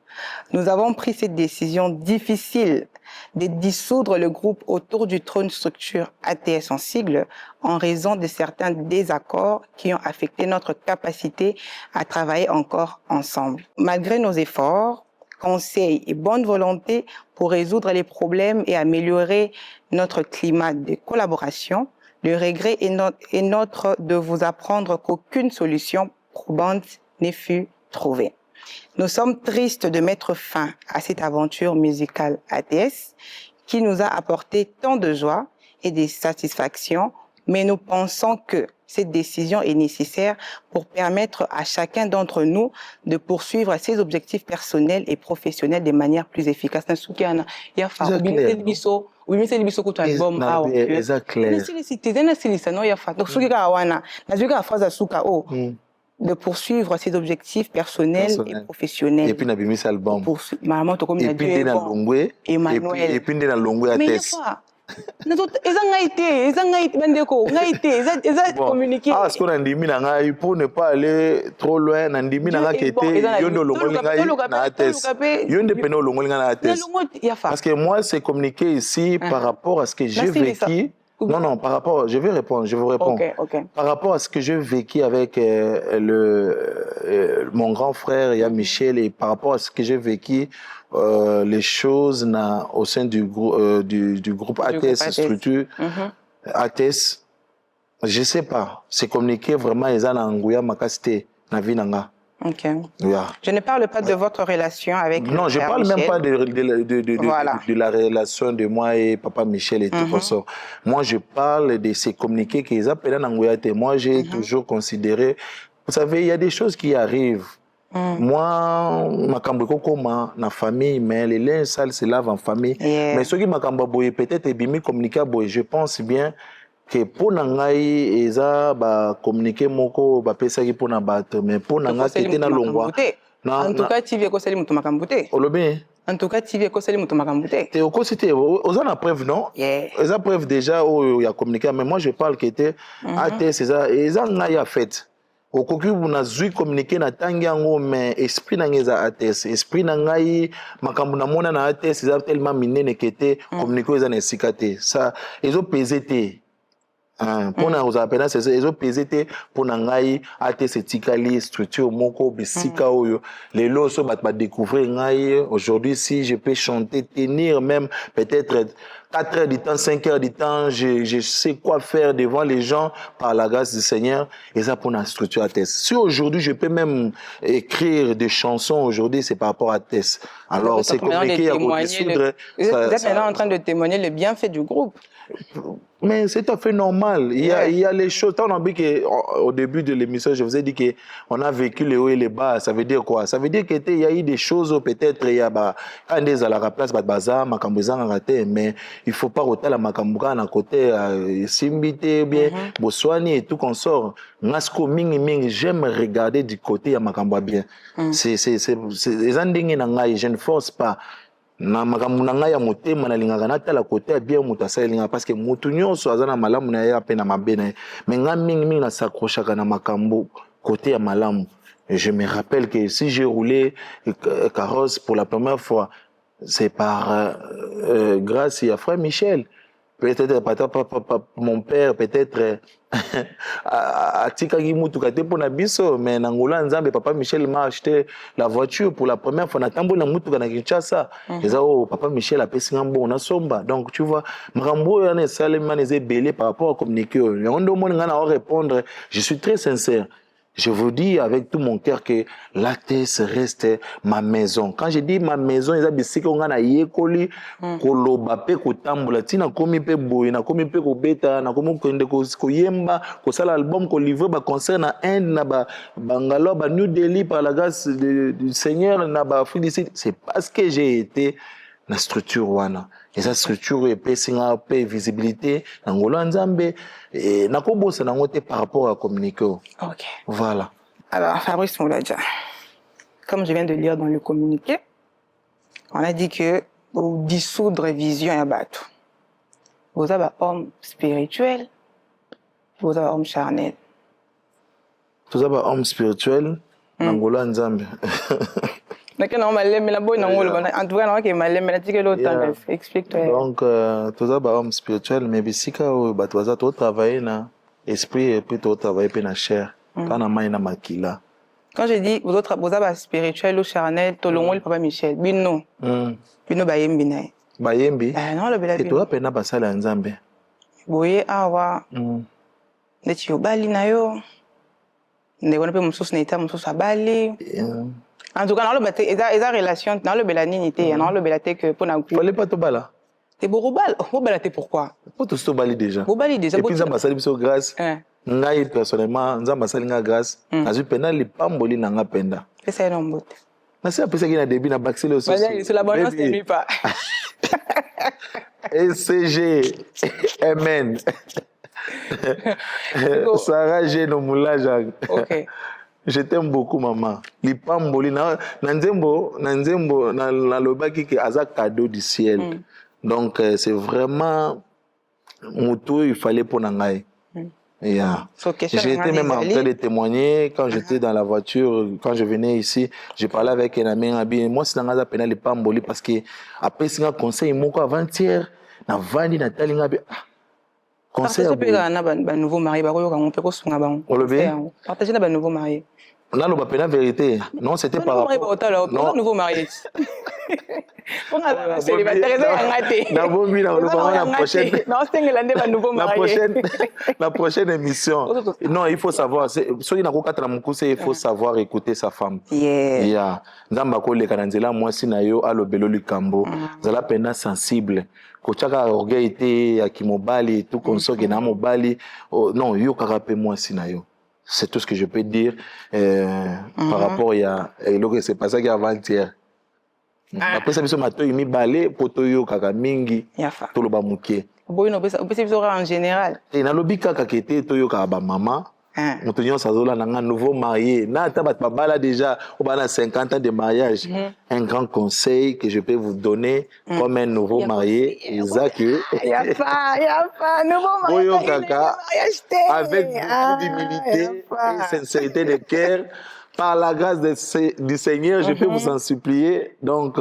nous avons pris cette décision difficile de dissoudre le groupe autour du trône structure ATS en sigle en raison de certains désaccords qui ont affecté notre capacité à travailler encore ensemble. Malgré nos efforts, conseils et bonne volonté pour résoudre les problèmes et améliorer notre climat de collaboration, le regret est notre de vous apprendre qu'aucune solution probante ne fut trouvée. Nous sommes tristes de mettre fin à cette aventure musicale ATS qui nous a apporté tant de joie et de satisfaction, mais nous pensons que cette décision est nécessaire pour permettre à chacun d'entre nous de poursuivre ses objectifs personnels et professionnels de manière plus efficace. De poursuivre ses objectifs personnels et professionnels. Et puis, on a mis album. Maman, tu comme et puis, Emmanuel. Et puis, on a longé à test. Mais communiquer. Ah, ce qu'on a dit, pour ne pas aller trop loin, on a dit, parce que moi, c'est communiquer ici par rapport à ce que j'ai vécu. Non, par rapport, je vais répondre, je vous réponds. Okay. Par rapport à ce que j'ai vécu avec mon grand frère, il y a Michel, et par rapport à ce que j'ai vécu, les choses au sein du groupe ATS, structure ATS, je sais pas. C'est communiquer vraiment, ils ont un makasté, na vie nanga. Ok. Yeah. Je ne parle pas de votre relation avec non, je parle Michel. même pas de la relation de moi et papa Michel et tout ça. Moi, je parle de ces communiqués qu'ils appellent en Angouyate. Moi, j'ai toujours considéré, vous savez, il y a des choses qui arrivent. Moi, ma famille, mais les linges sales se lavent en famille. Mais ceux qui m'ont peut-être communiqué, je pense bien que pour nangai eza ba communiquer moko ba pesa ki pour na bato mais pour nanga tete na longwa en tout cas TV ko seli mutu makambute olobi en tout cas TV ko seli mutu makambute te ko cité oza na preuve non eza preuve déjà o ya communiquer mais moi je parle que était ATS eza ngai a fait okoki na zui communiquer na tangi yango mais esprit na ngeza ATS esprit na ngai makambo na mona na ATS eza tellement minene que te communiquer eza na sikate ça ezo peser te. Pour nous appeler c'est ils ont pesé pour nangai ate setikali structure moko bisika oyo les lots so bat découvrir ngai aujourd'hui si je peux chanter tenir même peut-être 4 heures du temps 5 heures du temps je sais quoi faire devant les gens par la grâce du Seigneur et ça pour la structure à Tess. Si aujourd'hui je peux même écrire des chansons aujourd'hui c'est par rapport à Tess. Alors c'est compliqué à résoudre. Vous êtes maintenant en train de témoigner les bienfaits du groupe. Mais c'est tout à fait normal. Il y a les choses. On a dit qu'au début de l'émission, je vous ai dit qu'on a vécu les hauts et les bas. Ça veut dire quoi? Ça veut dire qu'il y a eu des choses, peut-être, il y a quand on est à la place, mais il ne faut pas rôter la Makambuka à côté, Simbité, bien, Boswani et tout qu'on sort. J'aime regarder du côté à Makambuka bien. Les endings, je ne force pas. Na makambo na ngai ya motema na lingaka na tala côté bien mutu asalinga parce que mutu nyonso azana malamu na ya pe na mabe na mais nga mingi na s'accrochaka na makambo côté ya malamu. Et je me rappelle que si j'ai roulé carrosse pour la première fois c'est par grâce à frère Michel. Peut-être mon père peut-être atikaki mutu kate pona biso mais nangola nzambe papa Michel m'a acheté la voiture pour la première fois na tambola mutu kana Kinshasa eza papa Michel a pesi ngambo na somba donc tu vois makambo yana salema neze belé par rapport à communiquer on demande ngana répondre je suis très sincère. Je vous dis avec tout mon cœur que la Tess reste ma maison. Quand je dis ma maison, ils ont on a yekoli koloba pe kotambola tina komi pe boy na komi pe ko beta na komi ko yemba ko sala album ko livrer ba concert na Inde na ba Bangalore ba New Delhi par la grâce du Seigneur na ba Félicite. C'est parce que j'ai été la structure wana. Et cette structure est singa pe visibilité ngolo nzambe et nakobosa nangote par rapport à communiquer. OK. Voilà. Alors Fabrice Moulaja, comme je viens de lire dans le communiqué, on a dit que pour dissoudre vision et bateau. Vous avez un homme spirituel, vous avez un homme charnel. Vous avez un homme spirituel, ngolo nzambe. En tout cas, explique-toi. Donc, tu as un homme spirituel, mais si tu as travaillé dans l'esprit et puis tu as travaillé dans la chair, quand je dis vous avez un spirituel ou charnel, tu as le papa Michel. Bino. Bino Bayembi. Bayembi? Non, le Bayembi. Et tu as pena basala nzambe? Boye awa. Neti yobali na yo. Ndeko pe mususu na ita mususu abali. En tout cas, dans le relation, dans le bélaninité, dans le bélaté que pour nous. Fallait pas te bala. T'es beau bal, beau bélaté pourquoi? Pour tout se bali déjà. Beau bali déjà. Et puis ça m'a sali biso grâce. Ngai personnellement, nzamba sali nga grâce. Azu pena li pamboli na nga penda. C'est un homme. Mais c'est après ça qu'il a début na baxile aussi. Vas-y, sur la bonne ne nuit pas. ECG. Amen. Sarah Geno Moulaja. OK. Je t'aime beaucoup, maman. Lipamboli na nzembo na lobaki que aza cadeau du ciel. Donc c'est vraiment moto il fallait pour nangai. Yeah. J'ai été même en train de témoigner quand j'étais dans la voiture, quand je venais ici, je parlais avec un ami. Moi c'est nangaza pena lipamboli parce que après c'est un conseil moko avant-hier na vandi na talinga be conseil à nouveau marié partager na nouveau marié. On a la vérité. Non, c'était par rapport. Non, nouveau marié. On a célibataire. La prochaine émission. Non, il faut savoir. Ceux qui n'ont pas il faut savoir écouter sa femme. Yeah. Nzamba ko le kananzela mwasi na yo alo belo likambo. Zala pena sensible. Kochaka orgueil te akimobali tout konso na mobali. Non, yo karape mwasi na yo. C'est tout ce que je peux dire par rapport à ce qui s'est passé avant-hier. Après ça, je suis balé pour yo kaka mingi tout le bamuké. En général. Et na lobi kaka kete to yo kaba maman. Nous sommes un nouveau marié. Déjà, on a 50 ans de mariage. Un grand conseil que je peux vous donner comme un nouveau marié. Isaac. Il n'y a pas. Nouveau mariage. Avec beaucoup d'humilité et sincérité de cœur. Par la grâce du Seigneur, je peux vous en supplier. Donc,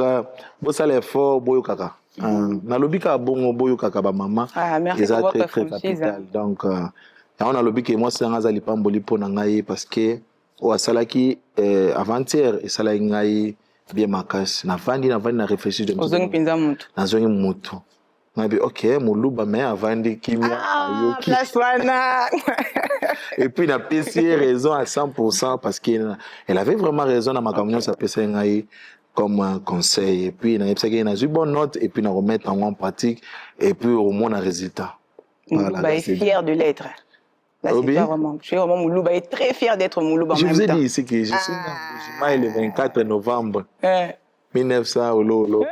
vous allez fort, Boyo Kaka. Nalobi ka bongo boyo kaka ba maman. Merci pour votre franchise. Donc on a lobi que moi c'est ngaza lipamboli po na ngai parce que o asalaki avant-hier et sala ngai bien makasi. Na vandi na réfléchir de ozongi pinza mutu. Na zongi mutu. Nabi OK, muluba mais avandi kimia ayoki. Et puis na PC raison à 100% parce qu'elle avait vraiment raison dans ma communion ça PC ngai comme un conseil et puis il a eu bonne note et puis on remettre en pratique et puis au moins un résultat. Voilà, Moulouba est fier de l'être. Là, c'est pas vraiment. Je suis vraiment Moulouba est très fier d'être Moulouba. Je vous ai dit ici que je suis né le 24 novembre 1900 Olo.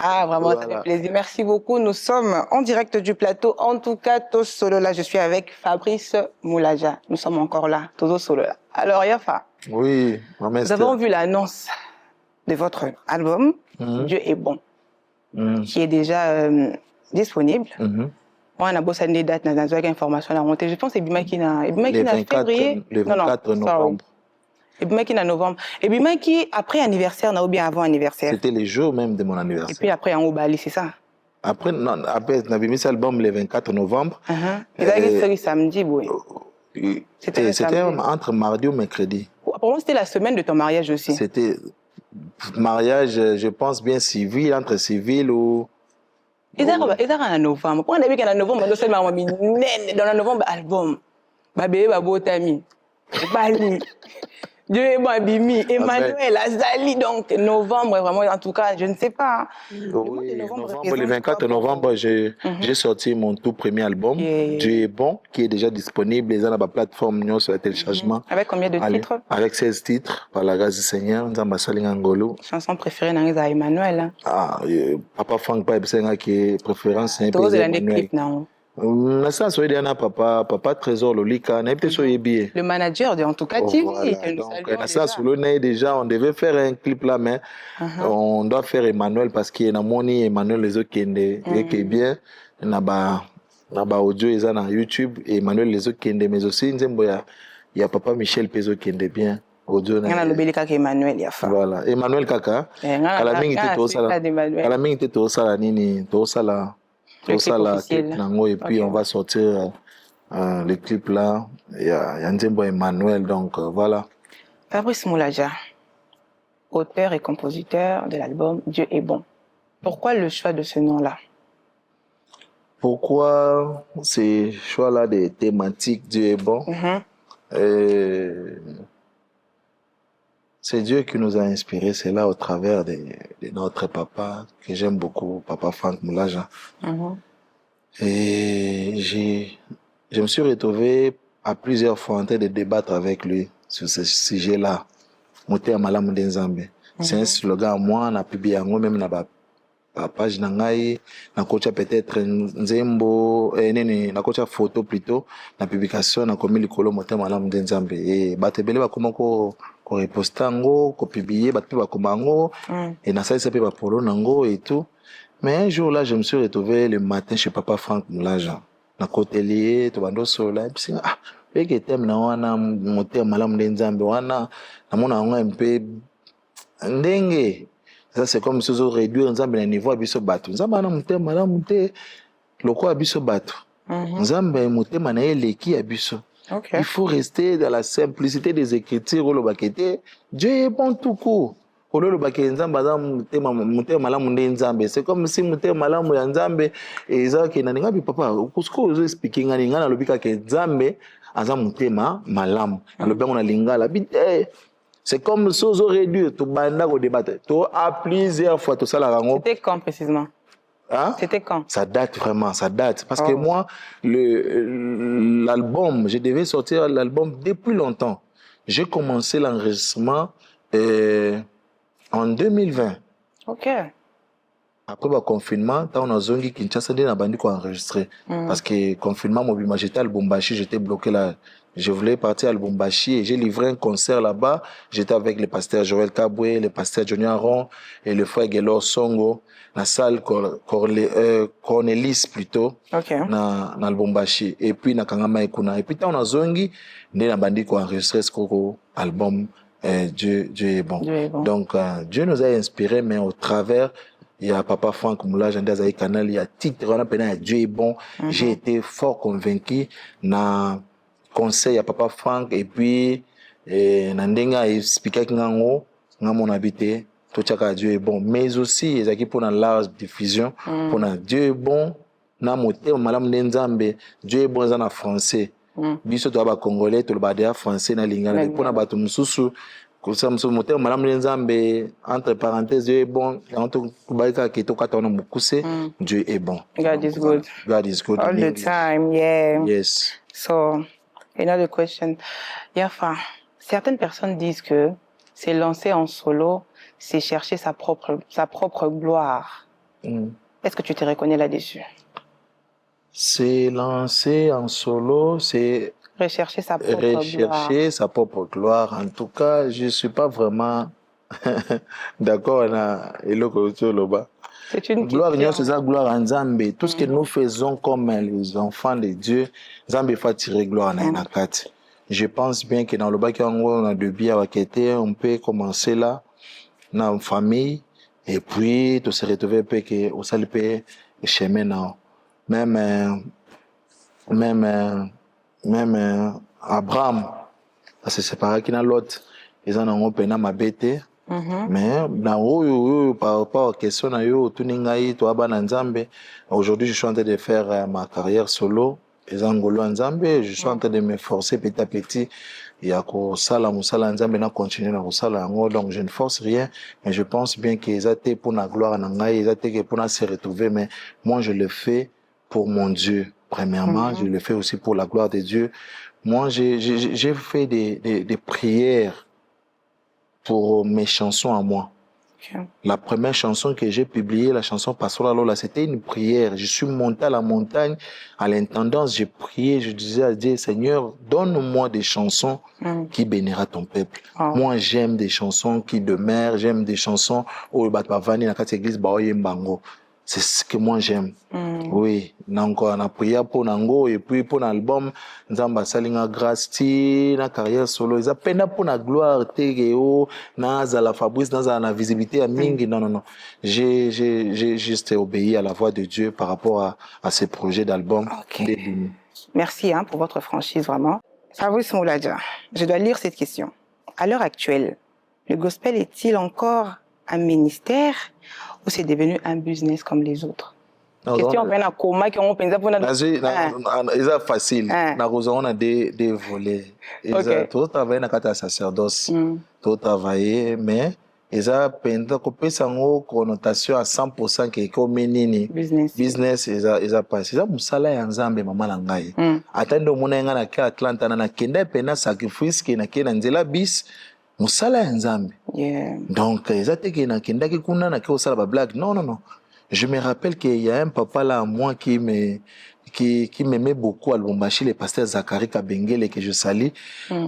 Ah, vraiment, voilà. Ça fait plaisir. Merci beaucoup. Nous sommes en direct du plateau. En tout cas, tous solo là, je suis avec Fabrice Moulaja. Nous sommes encore là, tous solo là. Alors, Yafa. Oui, nous avons vu l'annonce de votre album, Dieu est bon, qui est déjà disponible. On a bossé des dates, dans une information à monter. Je pense que c'est Bima qui a février. Le 24 novembre. Et Bima qui a novembre. Et Bima qui, après anniversaire, ou bien avant anniversaire. C'était les jours même de mon anniversaire. Et puis après, en Obali, c'est ça? Après, non, après, on avait mis cet album le 24 novembre. Et ça, c'est samedi, oui. C'était entre mardi ou mercredi. Pour moi, c'était la semaine de ton mariage aussi. C'était mariage, je pense bien civil, entre civil ou... Et ça, en novembre. Pourquoi on a vu qu'en novembre, on a fait dans le novembre, album. Babé, babo, tami. Bali. Dieu est bon, Bimi. Emmanuel, Azali. Donc, novembre, vraiment, en tout cas, je ne sais pas. Oui, le 24 novembre, j'ai sorti mon tout premier album, Dieu est bon, qui est déjà disponible. Les gens à la plateforme, sur le téléchargement. Avec combien de titres? Avec 16 titres, par la grâce du Seigneur. Chanson préférée dans Emmanuel. Ah, Papa Frank Pipe, c'est qui préférence. Tous les clips, non? Papa Trésor Lolika, le manager de En tout cas TV. Déjà, on devait faire un clip là, mais on doit faire Emmanuel parce qu'il y a Moni Emmanuel les autres qui est bien. Il y a audio ils ont YouTube et Emmanuel les autres qui est mais aussi il y a Papa Michel Pezo qui est bien. Audio na lobelika ke Emmanuel ya fa. Voilà, Emmanuel kaka. Kala mingi te to sala. Kala mingi te to sala nini to sala. Tout ça là, et puis on va sortir le clip là. Il y a Nzembo Emmanuel, donc voilà. Fabrice Moulaja, auteur et compositeur de l'album Dieu est bon. Pourquoi le choix de ce nom-là? Pourquoi ces choix-là des thématiques Dieu est bon? C'est Dieu qui nous a inspirés, c'est là au travers de notre papa, que j'aime beaucoup, Papa Frank Moulaja. Et je me suis retrouvé à plusieurs fois en train de débattre avec lui sur ce sujet-là. Moté Malamu Denzambe. C'est un slogan à moi, on a publié même dans la page nangai, na kocha peut-être Nzembo, na kocha photo plutôt, na publication, na commis le colo Moté Malamu Denzambe. Et batebele ba comment ko repostango, ko publier, batebele ba komango, et na ça s'appelle ba polo nango et tout. Mais un jour là, je me suis retrouvé le matin chez Papa Frank Moulaja. Na côté lié, to bando sola, et puis ah, et que t'aimes na wana Moté Malamu Denzambe wana, na mona wana un peu ndenge. Ça c'est comme si on réduire Nzambe na niveau abiso bato. Nzambe na Moté Malamu te loko abiso bato. Nzambe Moté na eleki abiso. Il faut rester dans la simplicité des écritures le bakete. Dieu est bon tout court. C'est comme si Moté Malamu ya Nzambe ezaki na ninga bi papa kusko zo speaking na ninga na lobika ke Nzambe aza Motema Malamu na lobanga na lingala c'est comme si on réduit tout banda au débat to à plusieurs fois tout ça la rango. C'était quand précisément? Hein? C'était quand? Ça date vraiment, ça date parce que moi l'album, je devais sortir l'album depuis longtemps. J'ai commencé l'enregistrement en 2020. OK. Après le confinement, on a zongi Kinshasa n'a pas enregistré parce que confinement mobile j'étais à Lubumbashi, j'étais bloqué là. Je voulais partir à Lubumbashi et j'ai livré un concert là-bas. J'étais avec le pasteur Joël Kabwe, le pasteur Johnny Aron et le frère Gelor Songo, la salle Cornelis plutôt, na Lubumbashi. Et puis na Kangama Ekuna. Et puis on a zongi, n'a pas enregistré ce album Dieu est bon. Donc Dieu nous a inspirés, mais au travers il y a Papa Franck Moula, j'ai un canal, il y a titre, on a Dieu est bon. J'ai été fort convaincu na conseil à Papa Franck et puis Nandenga expliqué que mon habité, tout ça Dieu est bon. Mais aussi, ils pour la large diffusion, pour Dieu est bon, na moté, malam Nzambe, Dieu est bon en français. Biso to ba congolais, to le badea français na lingala, pour na bato mususu. Entre parenthèses, Dieu est bon. Dieu est bon. God is good. God is good. All the time, yeah. Yes. So, another question. Yafa, certaines personnes disent que c'est lancer en solo, c'est chercher sa propre gloire. Est-ce que tu te reconnais là-dessus? C'est lancer en solo, c'est rechercher sa propre gloire. En tout cas, je ne suis pas vraiment d'accord avec c'est une gloire, gloire en Nzambe. Tout ce que nous faisons comme les enfants de Dieu, Nzambe fait tirer gloire en Nakat. Je pense bien que dans le bac, on a de bien à on peut commencer là, dans une famille, et puis tout se retrouver au salpé chemin. Même Abraham, c'est séparé qui n'a l'autre, ils en ont peine à ma bête. Mais par rapport à la question, aujourd'hui, je suis en train de faire ma carrière solo. Je suis en train de me forcer petit à petit. Il y a continuer donc je ne force rien, mais je pense bien qu'ils étaient pour la gloire, ils étaient pour se retrouver, mais moi je le fais pour mon Dieu. Premièrement, je le fais aussi pour la gloire de Dieu. Moi, j'ai fait des prières pour mes chansons à moi. La première chanson que j'ai publiée, la chanson Passola Lola, c'était une prière. Je suis monté à la montagne, à l'intendance, j'ai prié, je disais à Dieu, Seigneur, donne-moi des chansons qui bénira ton peuple. Moi, j'aime des chansons qui demeurent, j'aime des chansons où Batbavani, dans cette église, Baoye Mbango. C'est ce que moi j'aime. Oui, on a prié pour Nango et puis pour l'album, Nzamba Salinga grâce na carrière solo, ils appellent pour la gloire Tegeo, na la Fabrice, na la visibilité à Mingi. Non. J'ai juste obéi à la voix de Dieu par rapport à ces projets d'album. Merci pour votre franchise vraiment. Fabrice Moulaja, je dois lire cette question. À l'heure actuelle, le gospel est-il encore un ministère ou c'est devenu un business comme les autres? Question on a comment qui on pense pour c'est facile. On a des volets. Tout travailler dans le sacerdoce. Tout travailler, mais ils ont une connotation à 100% qui est comme business. Ils ont passé. Ils ont musala ya Nzambe mama langai. Attendre mon enga na ki Atlanta na kenda pena sacrifice qui na kena nzela bis. Musala ya Nzambe. Donc, ils ont été na kenda ki kuna na ki osala ba blague. Non. Je me rappelle qu'il y a un papa là, moi, qui m'aimait beaucoup à Lubumbashi, le pasteur Zachary Kabengele, que je salue.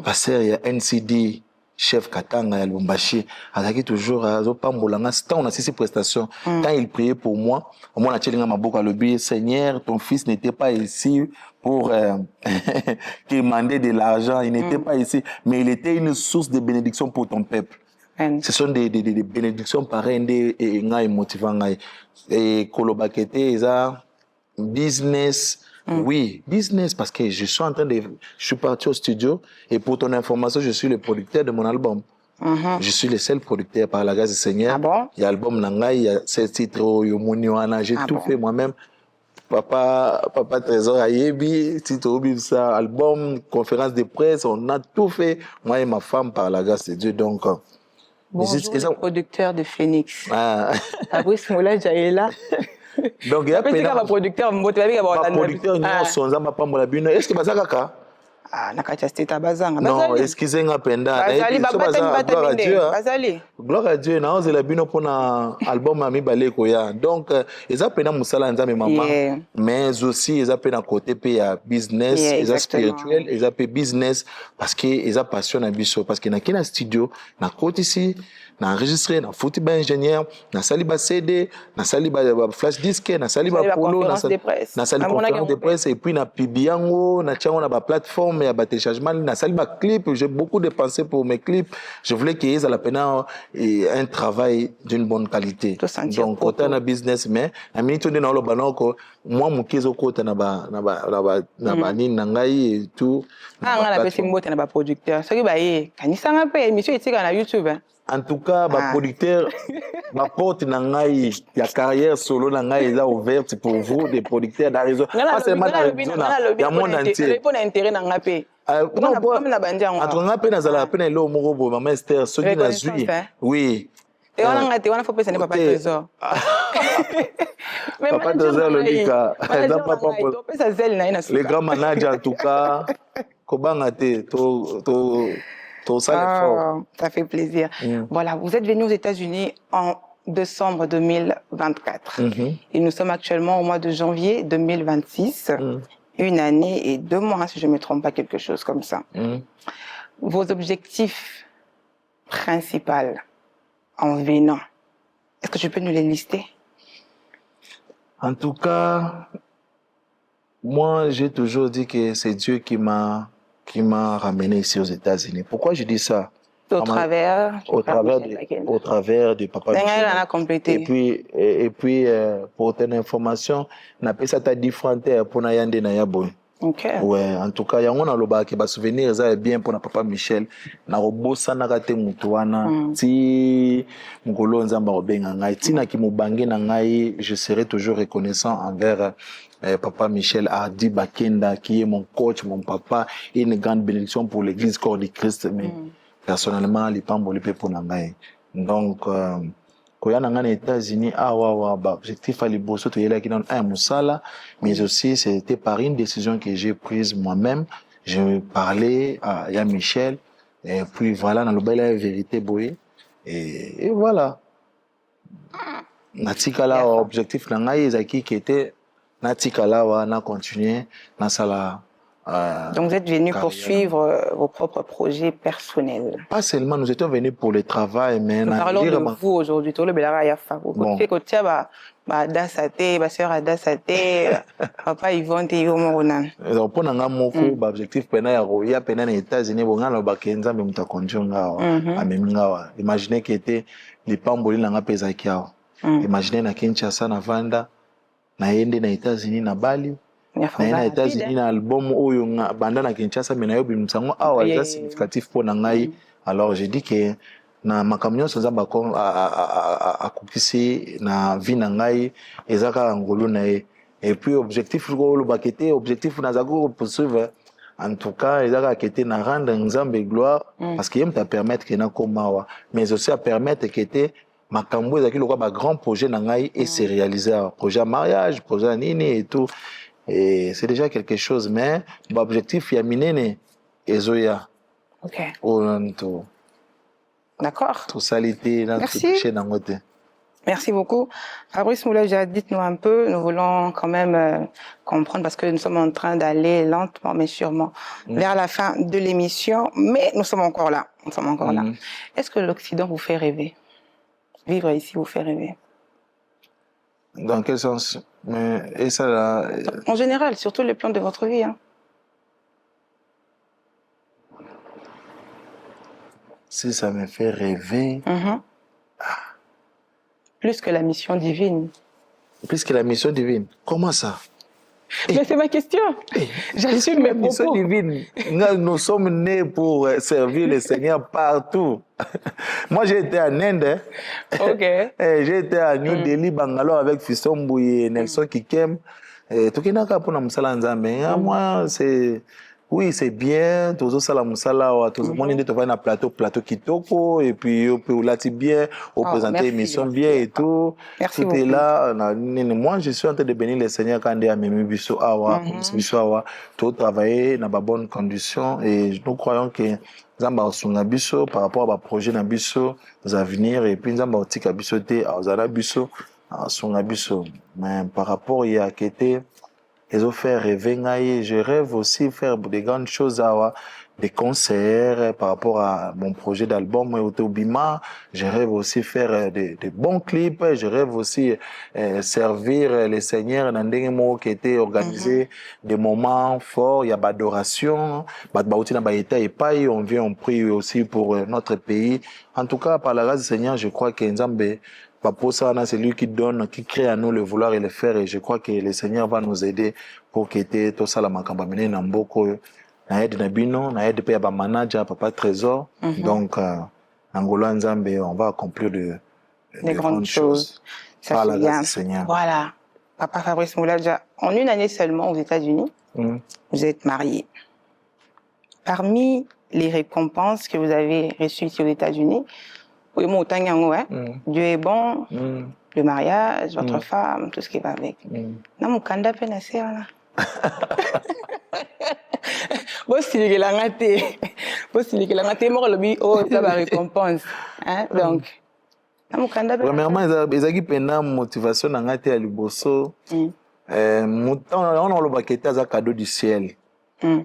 Pasteur, il y a NCD, chef Katanga à Lubumbashi. Il toujours à Zopambolanga. On a ces prestations. Quand il priait pour moi, on a tchélinga ma boucle à l'obéir. Seigneur, ton fils n'était pas ici pour demander de l'argent. Il n'était pas ici, mais il était une source de bénédiction pour ton peuple. Ce sont des bénédictions pareilles et motivant. Et Kolobakete, ils ont business. Oui, business, parce que je suis parti au studio et pour ton information, je suis le producteur de mon album. Je suis le seul producteur par la grâce du Seigneur. Il y a l'album Nangai, il y a 7 titres, j'ai tout fait moi-même. Papa Trésor Ayebi, titre ça, album, conférence de presse, on a tout fait, moi et ma femme par la grâce de Dieu. Donc, bonjour, le producteur de Phoenix. Fabrice Moulaja est là. Donc, il y a un producteur, est-ce que ça va? Non, excusez-moi, Penda. Gloire à Dieu, non, c'est la bino pour un album Ami Balekoya. Donc, ils ont pena musala nzambe maman, mais aussi ils ont pena côté business, ils ont spirituel, ils ont business parce que ils ont passion à biso, parce que na kina studio, na côté ici, na enregistré na foutu ba ingénieur na sali ba CD na sali ba flash disk na sali ba polo na sali conférence de presse et puis na pibiango na tiango na ba plateforme ya ba téléchargement na sali ba clip. J'ai beaucoup dépensé pour mes clips. Je voulais qu'il y ait à la peine un travail d'une bonne qualité. Donc autant na business mais a minute on na lo banoko moi mon kezo kota na ba nini na ngai et tout. Na pesi mbote na ba producteur soki ba ye kanisa nga pe émission etika na YouTube. En tout cas, ma producteur, ma porte na ngai, ya carrière solo na ngai est ouverte pour vous, des producteurs d'Arizona. Pas seulement d'Arizona, il y a monde entier. Il y a intérêt dans la paix. Non, entre nga pe na zala pe na ilo morobo, maman Esther, soki na zui. Oui. Et on a fait ce n'est pas trésor. Papa Trésor le Nika. Les grands managers en tout cas, kobanga te to ça fait plaisir. Voilà, vous êtes venu aux États-Unis en décembre 2024 et nous sommes actuellement au mois de janvier 2026. Une année et 2 mois, si je ne me trompe pas, quelque chose comme ça. Vos objectifs principaux en venant, est-ce que tu peux nous les lister? En tout cas, moi, j'ai toujours dit que c'est Dieu qui m'a ramené ici aux États-Unis. Pourquoi je dis ça? Au travers de Papa Michel. Et puis pour ton information, on appelle ça ta différente pour na yande na yaboy. Okay. Ouais, en tout cas, yango na loba ke ba souvenir ça est bien pour na Papa Michel. Na robosa na kate mutu wana ti ngolo nzamba obenga ngai ti na ki mubange na ngai, je serai toujours reconnaissant envers Papa Michel Hardy Bakenda, qui est mon coach, mon papa, et une grande bénédiction pour l'église Corps du Christ. Mais personnellement, les pambos les pour nangai. Donc, quand on est aux États-Unis, objectif à l'Ibosso, tu es là qui donne un moussala, mais aussi c'était par une décision que j'ai prise moi-même. Je parlais à Yann Michel, et puis voilà, dans le bel la vérité boy, et voilà. Natikala objectif nangai Zaki qui était Natikala na continuer na sala. Donc vous êtes venu poursuivre vos propres projets personnels. Pas seulement, nous étions venus pour le travail, mais nous parlons de vous aujourd'hui. Tout le belara ya fa. Côté côté ba dasate, ba sœur dasate, papa Yvonne te yomonan. Donc pour nanga moko objectif pena ya roya pena na États-Unis bonga na bakenza me mutakonjonga ameminga. Imaginez que était les pamboli nanga pesa kiao. Imaginez na Kinshasa na Vanda na yende na États-Unis na Bali. Na États-Unis na album oyo banda na Kinshasa mais na yo bimsango awa c'est significatif pour nangai. Alors j'ai dit que na makamyo sanza ba ko akukisi na vie nangai ezaka ngolo na e. Et puis objectif ko lo bakete objectif na zako poursuivre en tout cas ezaka kete na rendre nzambe gloire parce que yem ta permettre que na komawa mais aussi à permettre que te makambo ezaki lokwa ba grand projet nangai et se réaliser projet mariage projet nini et tout. Et c'est déjà quelque chose, mais l'objectif, il y a minene ezoya. Ok. D'accord. Tout salité, Merci beaucoup. Fabrice Moulaja, dites-nous un peu, nous voulons quand même comprendre parce que nous sommes en train d'aller lentement mais sûrement vers la fin de l'émission, mais nous sommes encore là. Nous sommes encore là. Est-ce que l'Occident vous fait rêver? Vivre ici vous fait rêver? Dans quel sens? Et ça, là... En général, sur tous les plans de votre vie. Hein. Si ça me fait rêver... Plus que la mission divine. Plus que la mission divine? Comment ça? Mais c'est ma question. J'assume mes propos. Mission divine. Nous sommes nés pour servir le Seigneur partout. Moi, j'ai été en Inde. Ok. J'ai été à New Delhi, Bangalore avec Fiston Mbouye et Nelson Kikem. Tout qui n'a qu'à pour nous moi, c'est... Oui, c'est bien. Tout ça, la musala, tout le monde est un plateau kitoko, et puis, on peut bien, on présenter l'émission bien et tout. Merci tout est là. Moi, je suis en train de bénir le Seigneur quand il y a mes biso awa, tout travailler dans de bonnes conditions, et nous croyons que Zamba osunga biso par rapport à projet na biso, aux avenirs, et puis Zamba otika biso te, ozala biso, osunga biso. Mais par rapport à Kete, ils ont fait rêver, je rêve aussi faire des grandes choses. des concerts par rapport à mon projet d'album Autobima. Je rêve aussi faire des bons clips. Je rêve aussi servir les seigneurs dans des mots qui étaient organisés, des moments forts. Il y a d'adoration. On vient, on prie aussi pour notre pays. En tout cas, par la grâce du Seigneur, je crois que Nzambe, c'est lui qui donne, qui crée à nous le vouloir et le faire. Et je crois que le Seigneur va nous aider pour qu'il tout ça la makambamine namboko. Na aide Nabino, na aide Papa Manager, Papa Trésor. Donc, Angola Nzambe, on va accomplir de grandes choses. Ça par la c'est grâce bien. du Seigneur. Voilà. Papa Fabrice Moulaja, en une année seulement aux États-Unis, vous êtes marié. Parmi les récompenses que vous avez reçues ici aux États-Unis, Dieu est bon, le mariage, votre femme, tout ce qui va avec. Namukanda penase wala. Récompense. Donc, premièrement, ils ont une motivation dans la liboso. On a le cadeau du ciel.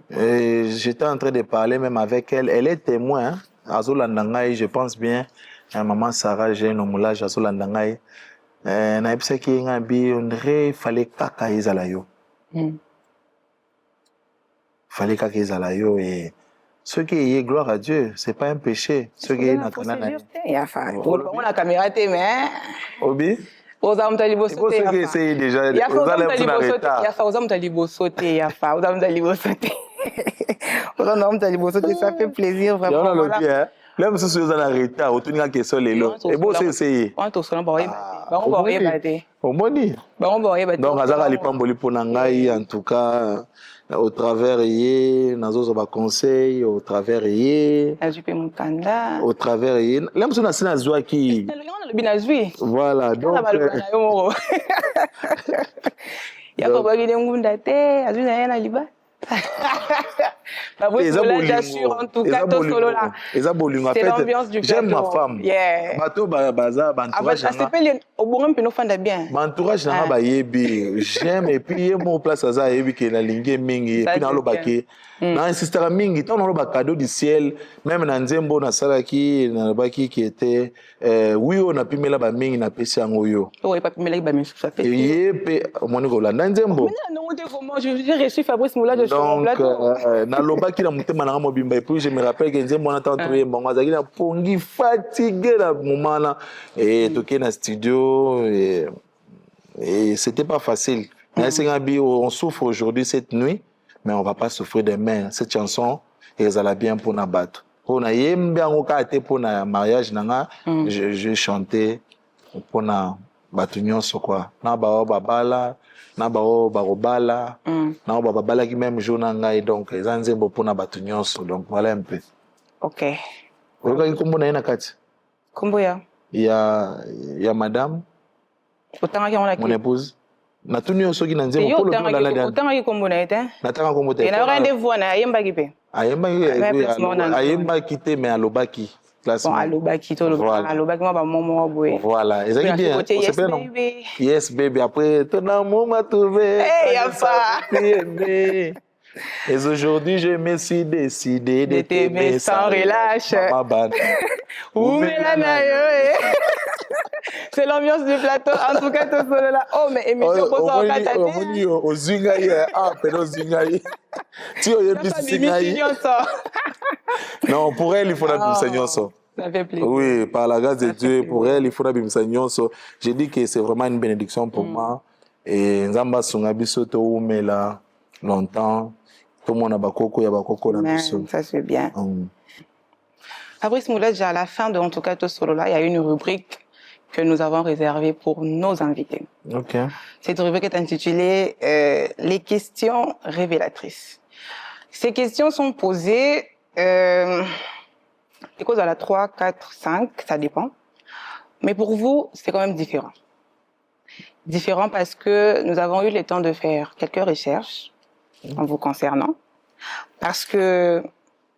J'étais en train de parler même avec elle. Elle est témoin. Je pense bien. Maman Sarah, j'ai un moulage à Solandangaï. On fallait kaka izalayo. Fallait kaka izalayo et ce qui est gloire à Dieu, c'est pas un péché. Ce qui est nakana. On a caméra mais Obi. Aux hommes talibos sauter. Il faut essayer déjà. Il y a aux hommes talibos sauter. Ça fait plaisir vraiment. Même si vous êtes en retard, vous avez question les lots. Et bon, c'est essayé. On donc, Azara Lipamboli Ponangai, en tout cas, au travers yé, Nazo ba conseil, au travers yé, au travers yé. Là, nous sommes à Zouaki. Voilà, donc. Il y a pas de ngundate, azuna na liba. J'assure en tout cas, c'est l'ambiance du plateau. J'aime ma femme. Bateau baza, bantourage. Bantourage nanga ba yebi. J'aime et puis yé mon place aza yebi ke na lingue mingi et puis na lo baké. Na insistera mingi, tant na lo ba cadeau du ciel, même na nzembo na salaki na baki qui était oui on a pimela ba mingi na pesi yango yo. Oui, pas pimela ba mingi ça fait. Yé moni ko la nzembo. J'ai reçu Fabrice Moula de sur plateau. Na lobaki na mutema na mobimba et puis je me rappelle que nzembo na tant trouvé mbongo azaki na pongi fatigué la moment là et toqué na studio et c'était pas facile. On souffre aujourd'hui cette nuit, mais on va pas souffrir demain. Cette chanson, elle a bien pour na battre. Pour na yembe ngokate pour na mariage nanga, je chantais pour na batunion so quoi. Na ba babala, na ba barobala, na ba babala qui même jour nanga et donc les anzembo pour na batunion so. Donc voilà un peu. OK. Vous avez kombo na kati? Kombo ya? Il y a madame. Mon épouse. Na tunio soki na nzembo pour le plan la dernière. Otanga ki kombo na ete? Natanga kombo te. Et na rendez-vous na yemba ki pe. Ayemba quitté mais alobaki. Bon alobaki to alobaki moi ba momo boy. Voilà, ils ont bien. Yes baby. Yes baby après ton amour m'a trouvé. Hey yapa. Et aujourd'hui, je me suis décidé de t'aimer sans relâche. C'est l'ambiance du plateau. En tout cas, tout ça là. Oh, mais émission pour ça, on va t'aider. Au Zingaï, au Zingaï. Tu as non, pour elle, il faut la Bimsagnon. Ça fait plaisir. Oui, par la grâce de Dieu, pour elle, il faut la Bimsagnon. J'ai dit que c'est vraiment une bénédiction pour moi. Et Nzamba Sungabisoto Oumela, longtemps. Tout le monde a bakoko, il y a bakoko là. Ça c'est bien. Fabrice Moulaja, à la fin de en tout cas tout solo là, il y a une rubrique que nous avons réservée pour nos invités. Ok. Cette rubrique est intitulée les questions révélatrices. Ces questions sont posées des causes à la 3, 4, 5, ça dépend. Mais pour vous, c'est quand même différent. Différent parce que nous avons eu le temps de faire quelques recherches en vous concernant. Parce que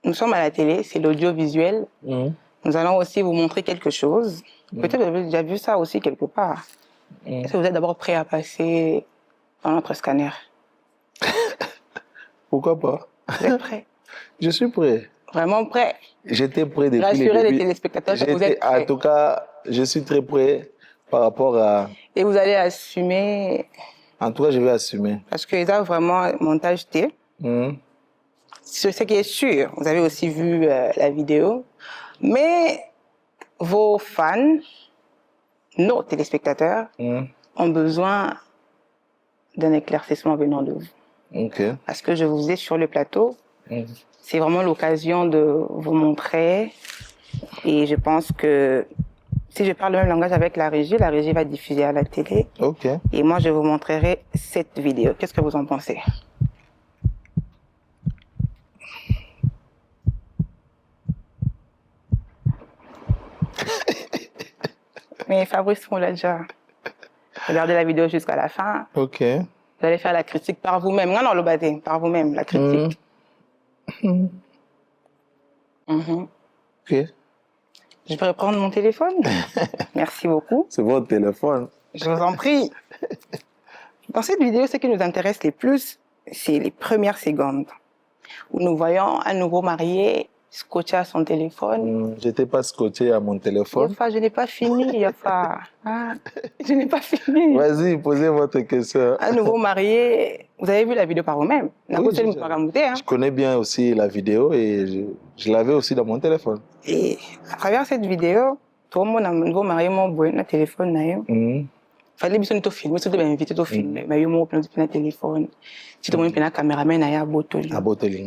nous sommes à la télé, c'est l'audiovisuel. Nous allons aussi vous montrer quelque chose. Peut-être que vous avez déjà vu ça aussi quelque part. Est-ce que vous êtes d'abord prêt à passer dans notre scanner? Pourquoi pas? Vous êtes prêt? Je suis prêt. Vraiment prêt? J'étais prêt depuis le début. Rassurez les téléspectateurs que vous êtes prêts. En tout cas, je suis très prêt par rapport à... Et vous allez assumer... En tout cas, je vais assumer. Parce que ça, vraiment, montage T. C'est ce qui est sûr. Vous avez aussi vu la vidéo. Mais vos fans, nos téléspectateurs, ont besoin d'un éclaircissement venant de vous. Ok. Parce que je vous ai sur le plateau. C'est vraiment l'occasion de vous montrer. Et je pense que si je parle le même langage avec la régie va diffuser à la télé. Ok. Et moi, je vous montrerai cette vidéo. Qu'est-ce que vous en pensez? Mais Fabrice, on l'a déjà. Regardez la vidéo jusqu'à la fin. Ok. Vous allez faire la critique par vous-même. Non, le bâté, par vous-même, la critique. Ok. Je vais reprendre mon téléphone. Merci beaucoup. C'est votre téléphone. Je vous en prie. Dans cette vidéo, ce qui nous intéresse le plus, c'est les premières secondes où nous voyons un nouveau marié scotché à son téléphone. Je n'étais pas scotché à mon téléphone. Yafa, je n'ai pas fini, Yafa. Ah, je n'ai pas fini. Vas-y, posez votre question. Un nouveau marié, vous avez vu la vidéo par vous-même. Oui, je connais bien aussi la vidéo et je l'avais aussi dans mon téléphone. Et à travers cette vidéo, tout le monde a un nouveau marié, mon boy, un téléphone. Il fallait bien te filmer, si tu es invité, tu filmer. Mais il y a un téléphone. Si tu as un caméraman, il y a un botoli. Un botoli.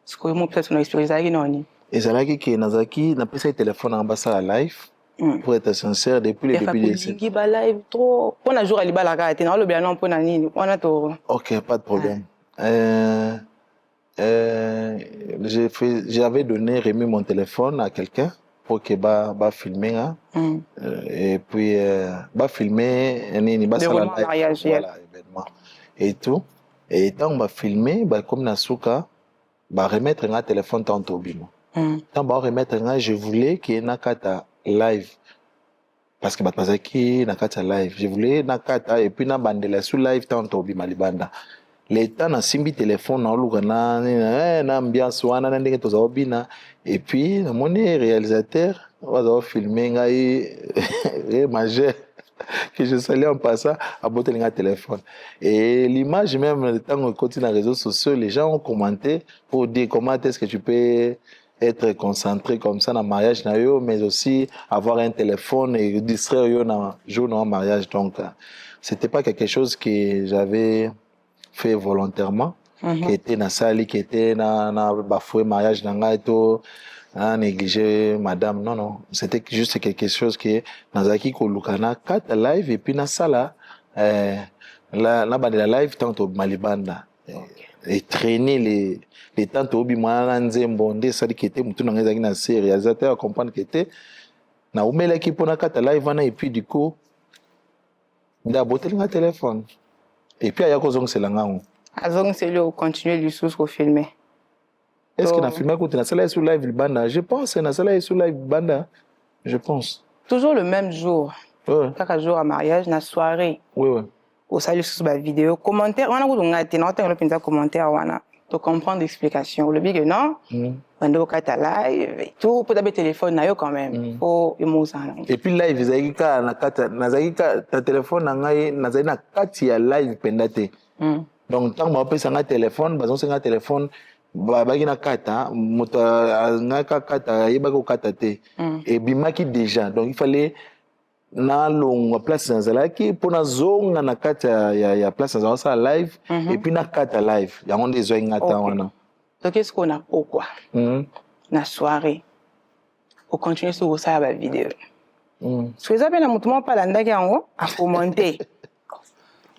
Ce que moi peut-être on a expliqué non. Et c'est là que Nazaki n'a pas essayé téléphone en bas à live pour être sincère depuis le début de cette live trop. On a joué à la gare, on a bien non pour nani, on a tout. OK, pas de problème. J'avais remis mon téléphone à quelqu'un pour que va filmer et puis va filmer ni ba sala mariage, voilà événement et tout et tant on va filmer comme Nasuka ba remettre un téléphone tantôt bimo tant ba remettre un je voulais qu'il y ait nakata live parce que batazaki nakata live je voulais nakata et puis na bandela sous live tantôt bima libanda l'état na simbi téléphone na lugana na ambiance wana na ndenge toza obina et puis na moni réalisateur va filmer ngai majeur que je salais en passant à botter un téléphone. Et l'image même, le temps qu'on continue dans les réseaux sociaux, les gens ont commenté pour dire comment est-ce que tu peux être concentré comme ça dans le mariage, mais aussi avoir un téléphone et distraire dans le jour de mariage. Donc, c'était pas quelque chose que j'avais fait volontairement, qui était dans la salle, qui était dans le mariage, dans négliger madame non c'était juste quelque chose qui nazaki ko lukana kata live et puis na sala la bande la live tanto malibanda et traîner les tanto obi mwana nzembo nde sali qui était mutu na ngezaki na série réalisateur comprendre que était na umela ki pona kata live na et puis du coup nda botel na téléphone et puis aya ko zong selanga azong selo continuer du sous ko filmer. Est-ce que na filmé côté na sala sur live banda? Je pense na sala sur live banda. Je pense. Toujours le même jour. Ouais. Chaque jour à mariage, na soirée. Oui. Au salut sur la vidéo, commentaire, on a goûté ngati, na on a pinza commentaire wana. To comprendre l'explication. Le big non. Bando kata live et tout pour taper téléphone na yo quand même. Faut émotion. Et puis live zaika na kata na zaika ta téléphone na ngai na zaina na kati ya live pendate. Donc tant ba pesa nga téléphone, bazon senga téléphone baki na kata moto ngaka kata yeba ko kata te et bimaki déjà donc il fallait na longa place nzalaki pona zonga na kata ya place nzalaki ça live et puis na kata live ya onde zo ngata wana donc qu'est-ce qu'on a pourquoi na soirée on continue sur ça la vidéo so ça pena mutu mo pala ndaki yango a commenter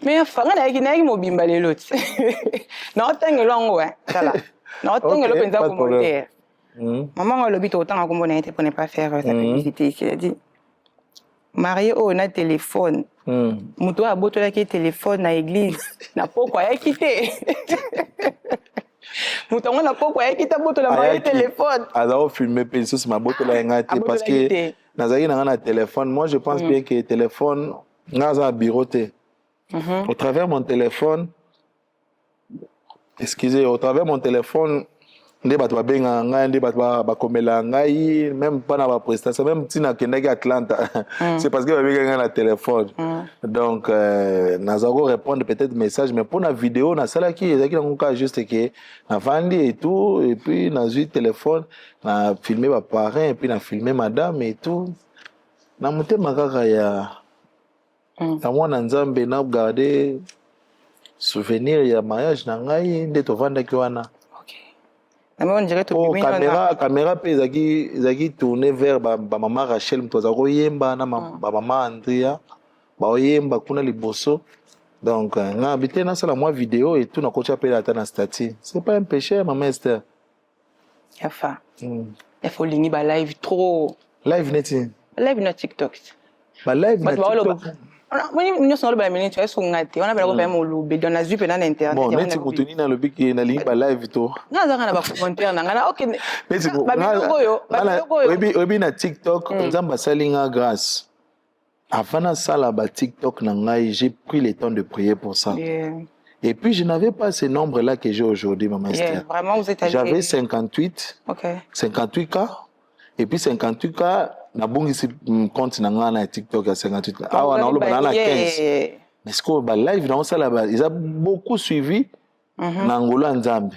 mais fanga na yaki mobimba lelo na otangelo ngo sala non, tant que l'on a commentaire. Maman, le but autant à commander pour ne pas faire sa publicité. Il a dit marié on a téléphone. Mouto a beau toi qui téléphone à l'église. N'a pas quoi y quitter. Mouto on n'a pas quoi y quitter beau la marié téléphone. Alors filmer pinceau sur ma botte la ngati parce que nazaki na na téléphone. Moi je pense bien que téléphone naza bureauté. Au travers mon téléphone. Excusez, au travers de mon téléphone, nde bato babenga ngai nde bato bakomela ngai même pas na ba prestation même tina kendaki Atlanta c'est parce que babenga ngai na téléphone donc nazako répondre peut-être message mais pour na vidéo na salaki ezaki nango ka juste que na vandi et tout et puis na zui téléphone na filmer ba parents et puis na filmer madame et tout na motema kaka ya mwana nzambe na garder souvenir ya mariage na ngai nde tovandaki wana. Caméra pe ezaki tourner vers ba maman Rachel mtoza koyemba na ba maman Andrea ba oyemba kuna liboso donc nga habité na sala moi vidéo et tout na kocha pe ata na statut c'est pas un péché maman Esther yafa il faut lingi ba live trop live neti live na TikTok ba live na TikTok nous sommes les minutes est-ce qu'on a été on a pas vraiment loubé dans la zip dans internet bon neti contenu na lobi ki na lingi ba live to nga za na ba commentaire na nga OK neti obi na TikTok nzamba salinga grâce avant na sala ba TikTok na ngai j'ai pris le temps de prier pour ça et puis je n'avais pas ce nombre là que j'ai aujourd'hui maman Esther vraiment vous êtes allé j'avais 58 58K et puis 58K na bongisi compte na nga na TikTok à 58K ah na oloba na 15 mais ce que ba live na sala ba ils a beaucoup suivi na ngolo nzambe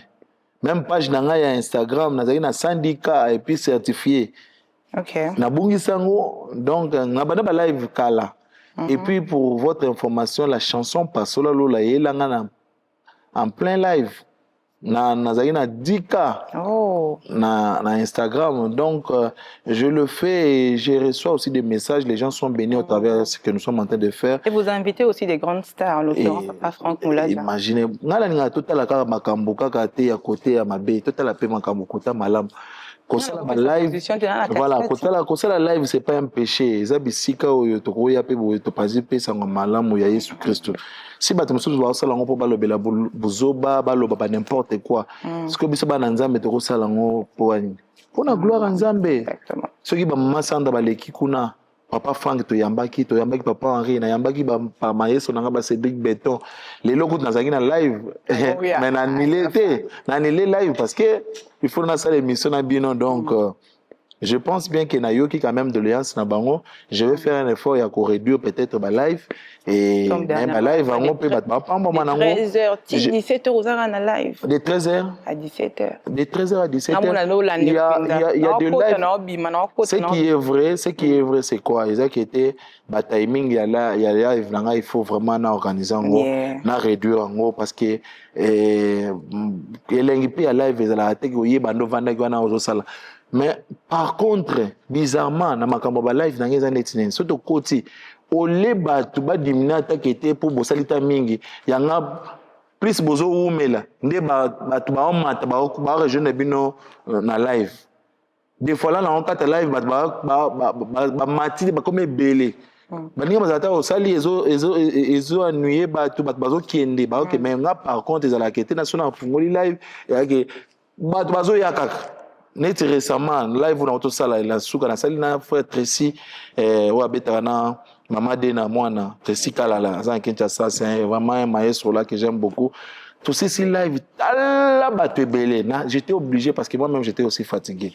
même page na nga ya Instagram na zaki na 110K et puis certifié na bongisa ngo donc na bana ba live kala et puis pour votre information la chanson Pasola Lola yelanga na en plein live na zaki na 10K na Instagram donc je le fais et je reçois aussi des messages les gens sont bénis au travers de ce que nous sommes en train de faire et vous invitez aussi des grandes stars en l'occurrence Papa Franck Moulaja imaginez ngala ninga totala kaka makambo kaka te ya côté ya mabe totala pe makambo kota malam kosala ba live voilà kosala live c'est pas un péché eza bisika oyo tokoya pe boyo topazi pe sango malamu ya Yesu Kristo si bato mosusu basala ngo po balobela buzoba baloba ba n'importe quoi parce que biso bana nzambe tokosala ngo po ani pona gloire nzambe soki ba mama Sandra baleki kuna Papa Frank toyambaki Papa Henri na yambaki ba maeso nanga ba Cédric Beton lelo kutu nazaki na live mais na nile live parce que il faut na salle émission na bino donc je pense bien que na yoki quand même de l'alliance na bango je vais faire un effort ya ko réduire peut-être ba live et même ba live bango pe ba pamba manango 13h 17h aux heures na live de 13h à 17h de 13h à 17h il y a de live ce qui est vrai c'est quoi ils a qui était ba timing ya live nanga il faut vraiment na organiser ngo na réduire ngo parce que elengi pe ya live ezala te ko yeba ndo vanda ki wana ozo sala. Mais par contre, bizarrement, na makambo ba live na ngeza netinen, soto koti ole batu ba diminata kete pour bosalita mingi, yanga plus bozo umela, nde batu ba omata ba rejoindre bino na live. Des fois là na onkata live ba mati ba comme belé. Baninga bazata osali ezo annuyer batu bazo kiende ba OK mais nga par contre ezala kete na sona fungoli live ya ke batu bazo yakaka. Net récemment live na auto sala la suka na sali na frère Tracy wa betana na maman de na mwana Tracy Kalala za Kinshasa c'est vraiment un maestro là que j'aime beaucoup tout ceci live la batebele na j'étais obligé parce que moi-même j'étais aussi fatigué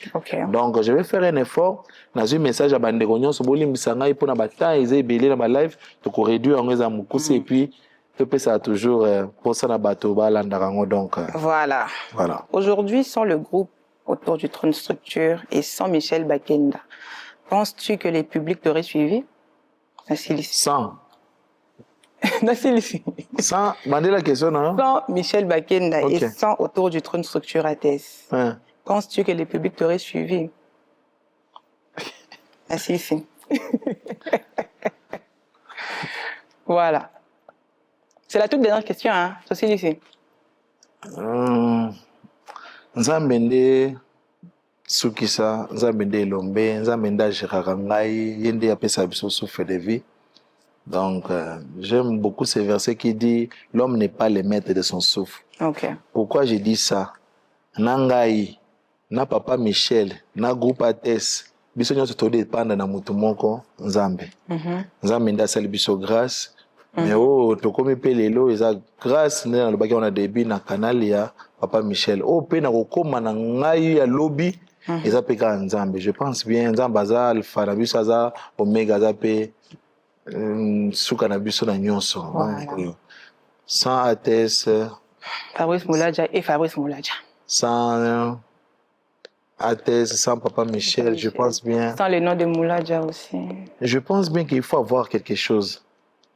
donc je vais faire un effort na un message à bande nyonso bolimbisa ngai pona bata eze belé na ba live to ko réduire ngeza mukusi et puis peut ça toujours pour ça na bato ba landarango donc voilà aujourd'hui sans le groupe autour du trône structure et sans Michel Bakenda, penses-tu que les publics t'auraient suivi? Sans. Sans la question, non? Sans Michel Bakenda et sans autour du trône structure ATS, penses-tu que les publics t'auraient suivi? Voilà. C'est la toute dernière question, hein? Nzambe nde sukisa nzambe nde elombe nzambe nde agiraka ngai ye nde apesa biso souffle de vie donc j'aime beaucoup ce verset qui dit l'homme n'est pas le maître de son souffle. Pourquoi j'ai dit ça na ngai na papa Michel na groupe ATS biso nyonso todépendre na mutu moko nzambe nzambe nde asali biso grâce mais tokomi pe lelo eza grâce nde nalobaki on a début na canal ya Papa Michel. Oh, pe na kokoma na ngai ya lobby. Eza pe ka nzambe. Je pense bien nzambe aza alpha na biso aza omega aza pe suka na biso na nyonso. Donc sans Athès Fabrice Moulaja et Fabrice Moulaja. Sans Athès, sans Papa Michel, je pense bien. Sans le nom de Moulaja aussi. Je pense bien qu'il faut avoir quelque chose.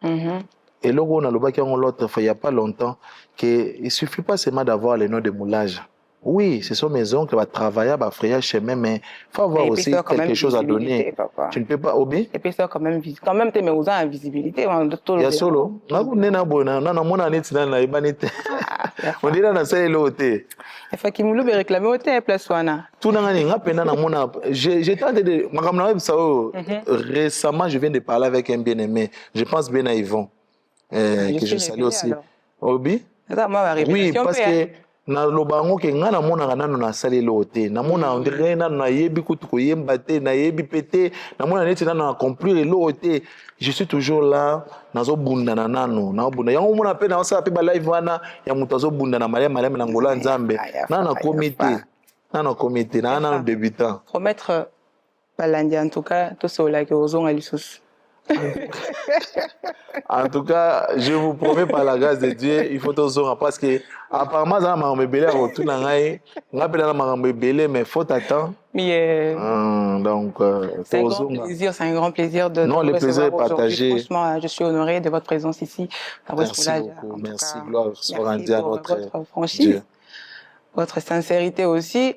Et là, on a l'autre fois, il n'y a pas longtemps, qu'il ne suffit pas seulement d'avoir le nom de Moulaja. Oui, ce sont mes oncles, travailler, frère chemin, mais il faut avoir aussi quelque chose à donner. Papa. Tu ne peux pas oublier. Et puis ça quand même tu es aux invisibilité. Il y a solo. On dirait dans cette loté. Il faut qu'il me réclame au thé plus wana. Tout n'a rien j'ai tenté de récemment je viens de parler avec un bien-aimé. Je pense bien à Yvon que je salue aussi. Obi? Oui, parce que na lobango ke nga na mona nanu na sali loté na mona ndire na na yebi kutu ko yemba te na yebi pété na mona neti na na accomplir loté. Je suis toujours là nazo bunda na nanu na bunda yango mona pe na sa pe ba live wana ya mutazo bunda na Maria na ngola nzambe na comité na débutant promettre balandi en tout cas to sola ke ozonga lisusu. En tout cas, je vous promets par la grâce de Dieu, il faut tout ça parce que apparemment ça m'a embellé autour de ngai, nga pe na m'a embellé mais faut attendre. Donc c'est un grand plaisir de non, le plaisir est partagé. Franchement, je suis honorée de votre présence ici. Merci beaucoup. Merci, gloire soit rendue à notre franchise, votre sincérité aussi.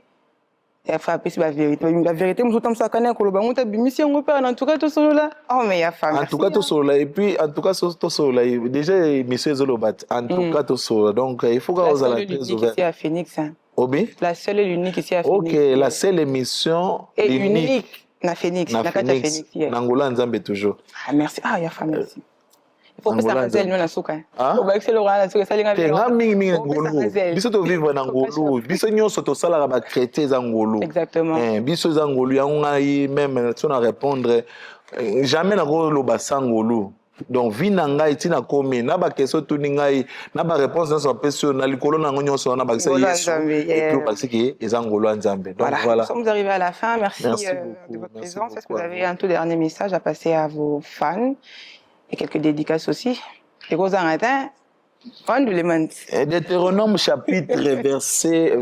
Il faut appeler la vérité. La vérité, je suis en en tout cas, tout cela là. Oh, mais il y a femme. En tout cas, tout cela. Et puis, en tout cas, tout cela. Déjà, monsieur Zolobat. En tout cas, tout cela. Donc, il faut qu'on la seule ici à Phoenix. Obi? La seule et l'unique ici à Phoenix. Ok, la seule émission. Et unique. Na Phoenix. Na Phoenix. Nangola Nzambe toujours. Ah, merci. Ah, il y a femme merci. Il faut que ça reste nous la souka. Faut que c'est le roi la souka ça linga. Tenga mingi ngolo. Biso to vivre na ngolo. Biso nyonso to sala ba chrétien za ngolo. Exactement. Biso za ngolo ya ngai même tu na répondre jamais na ngolo ba sangolo. Donc vina ngai tina komi na ba question tu ngai na ba réponse na so peso na likolo na nyonso na ba kisa Yesu. Et puis parce que eza ngolo Nzambe. Donc voilà. Nous sommes arrivés à la fin. Merci de votre présence. Est-ce que vous avez un tout dernier message à passer à vos fans? Et quelques dédicaces aussi. Et vous en êtes Deutéronome chapitre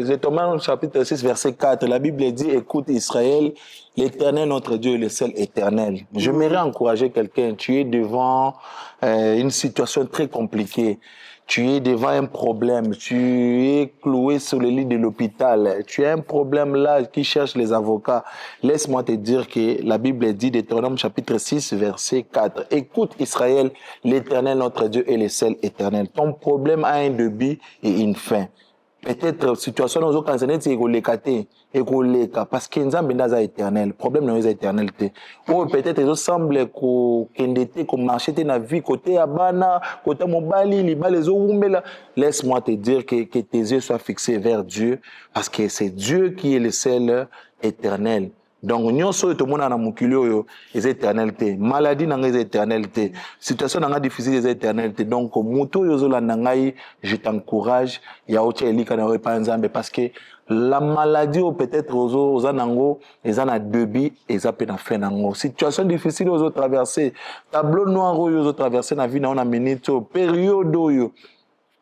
Deutéronome chapitre 6 verset 4, la Bible dit: écoute Israël, l'Éternel notre Dieu est le seul éternel. J'aimerais encourager quelqu'un, tu es devant une situation très compliquée. Tu es devant un problème, tu es cloué sur le lit de l'hôpital, tu as un problème là qui cherche les avocats. Laisse-moi te dire que la Bible dit, Deutéronome chapitre 6, verset 4, écoute Israël, l'Éternel notre Dieu est le seul éternel. Ton problème a un début et une fin. Peut-être situation nous autres c'est écoleka parce que Nzambe ndaza éternel problème non est éternalité ou peut-être ils semble ko kendete ko marcher na vie côté abana côté mobali liba les oumbela. Laisse-moi te dire que tes yeux soient fixés vers Dieu parce que c'est Dieu qui est le seul éternel. Donc nyonso to mona na mukili oyo est éternalité, maladie na ngai éternalité, situation na difficile est éternalité. Donc muto yo zolanda ngai, je t'encourage ya ocha elika na repa Nzambe parce que la maladie ou peut-être aux anango les ana début et ça peut na fin nango. Situation difficile aux traverser, tableau noir aux traverser na vie na on a minute période yo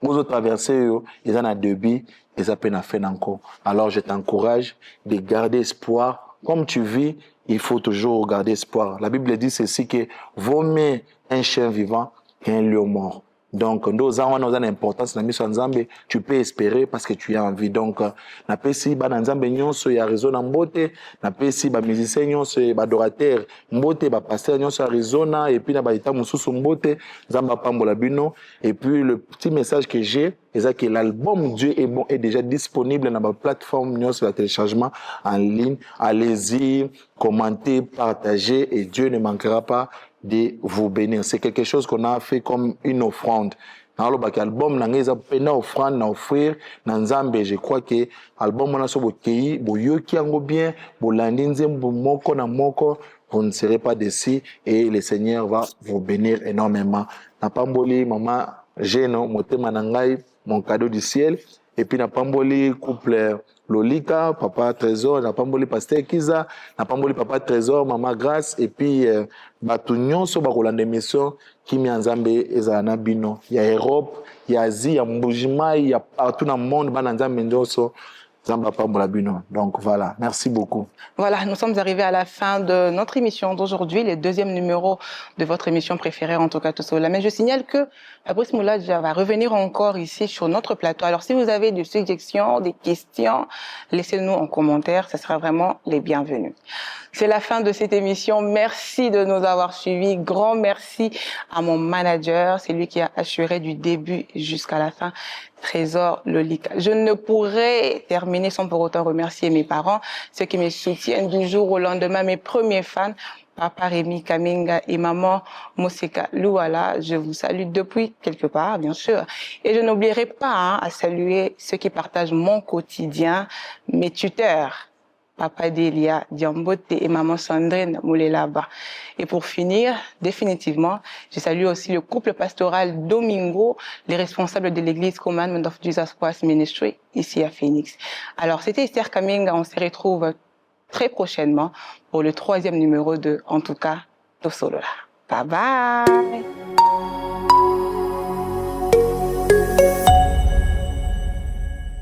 aux traverser yo ils ana début et ça peut na fin nango. Alors je t'encourage de garder espoir. Comme tu vis, il faut toujours garder espoir. La Bible dit ceci que vaut mieux un chien vivant qu'un lion mort. Donc, nous avons une importance dans la mission Nzambe. Tu peux espérer parce que tu as envie. Donc, na pesi ba Nzambe nyonso ya Arizona mbote, na pesi ba musicien nyonso ba adorateur mbote, ba pasteur nyonso Arizona et puis na ba ita mususu mbote, Nzamba pambola bino. Et puis le petit message que j'ai, c'est que l'album Dieu est bon est déjà disponible dans la plateforme nyonso de téléchargement en ligne. Allez-y, commentez, partagez et Dieu ne manquera pas de vous bénir. C'est quelque chose qu'on a fait comme une offrande. Dans l'album, on a offrande, on offrir, dans Nzambe, je crois que l'album, on a so bokeyi, boyoki ango bien, bolandinze, moko na moko, vous ne serez pas déçus et le Seigneur va vous bénir énormément. Napamboli, maman, j'ai non, motema nangai, mon cadeau du ciel. Et puis, na pamboli couple Lolika, papa Trésor, na pamboli Pasteur Kiza, na pamboli papa Trésor, maman Grâce, et puis batu nyonso bakolanda émission Kimi Nzambe ezala na bino. Il y a Europe, il y a Asie, il y a Mbujima, il y a partout dans le monde, bana Nzambe nyonso. Donc voilà, merci beaucoup. Voilà, nous sommes arrivés à la fin de notre émission d'aujourd'hui, le deuxième numéro de votre émission préférée, en tout cas Tosola. Mais je signale que Fabrice Moulaja va revenir encore ici sur notre plateau. Alors si vous avez des suggestions, des questions, laissez-nous en commentaire, ce sera vraiment les bienvenus. C'est la fin de cette émission. Merci de nous avoir suivis. Grand merci à mon manager, c'est lui qui a assuré du début jusqu'à la fin. Trésor Lolika. Je ne pourrais terminer sans pour autant remercier mes parents, ceux qui me soutiennent du jour au lendemain, mes premiers fans, Papa Rémi Kaminga et Maman Moseka Louala. Je vous salue depuis quelque part, bien sûr. Et je n'oublierai pas à saluer ceux qui partagent mon quotidien, mes tuteurs, Papa Delia Diambote et Maman Sandrine Moulelaba. Et pour finir, définitivement, je salue aussi le couple pastoral Domingo, les responsables de l'église Commandment of Jesus Christ Ministry, ici à Phoenix. Alors, c'était Esther Kaminga, on se retrouve très prochainement pour le 3e numéro de, en tout cas, Tosolola. Bye bye!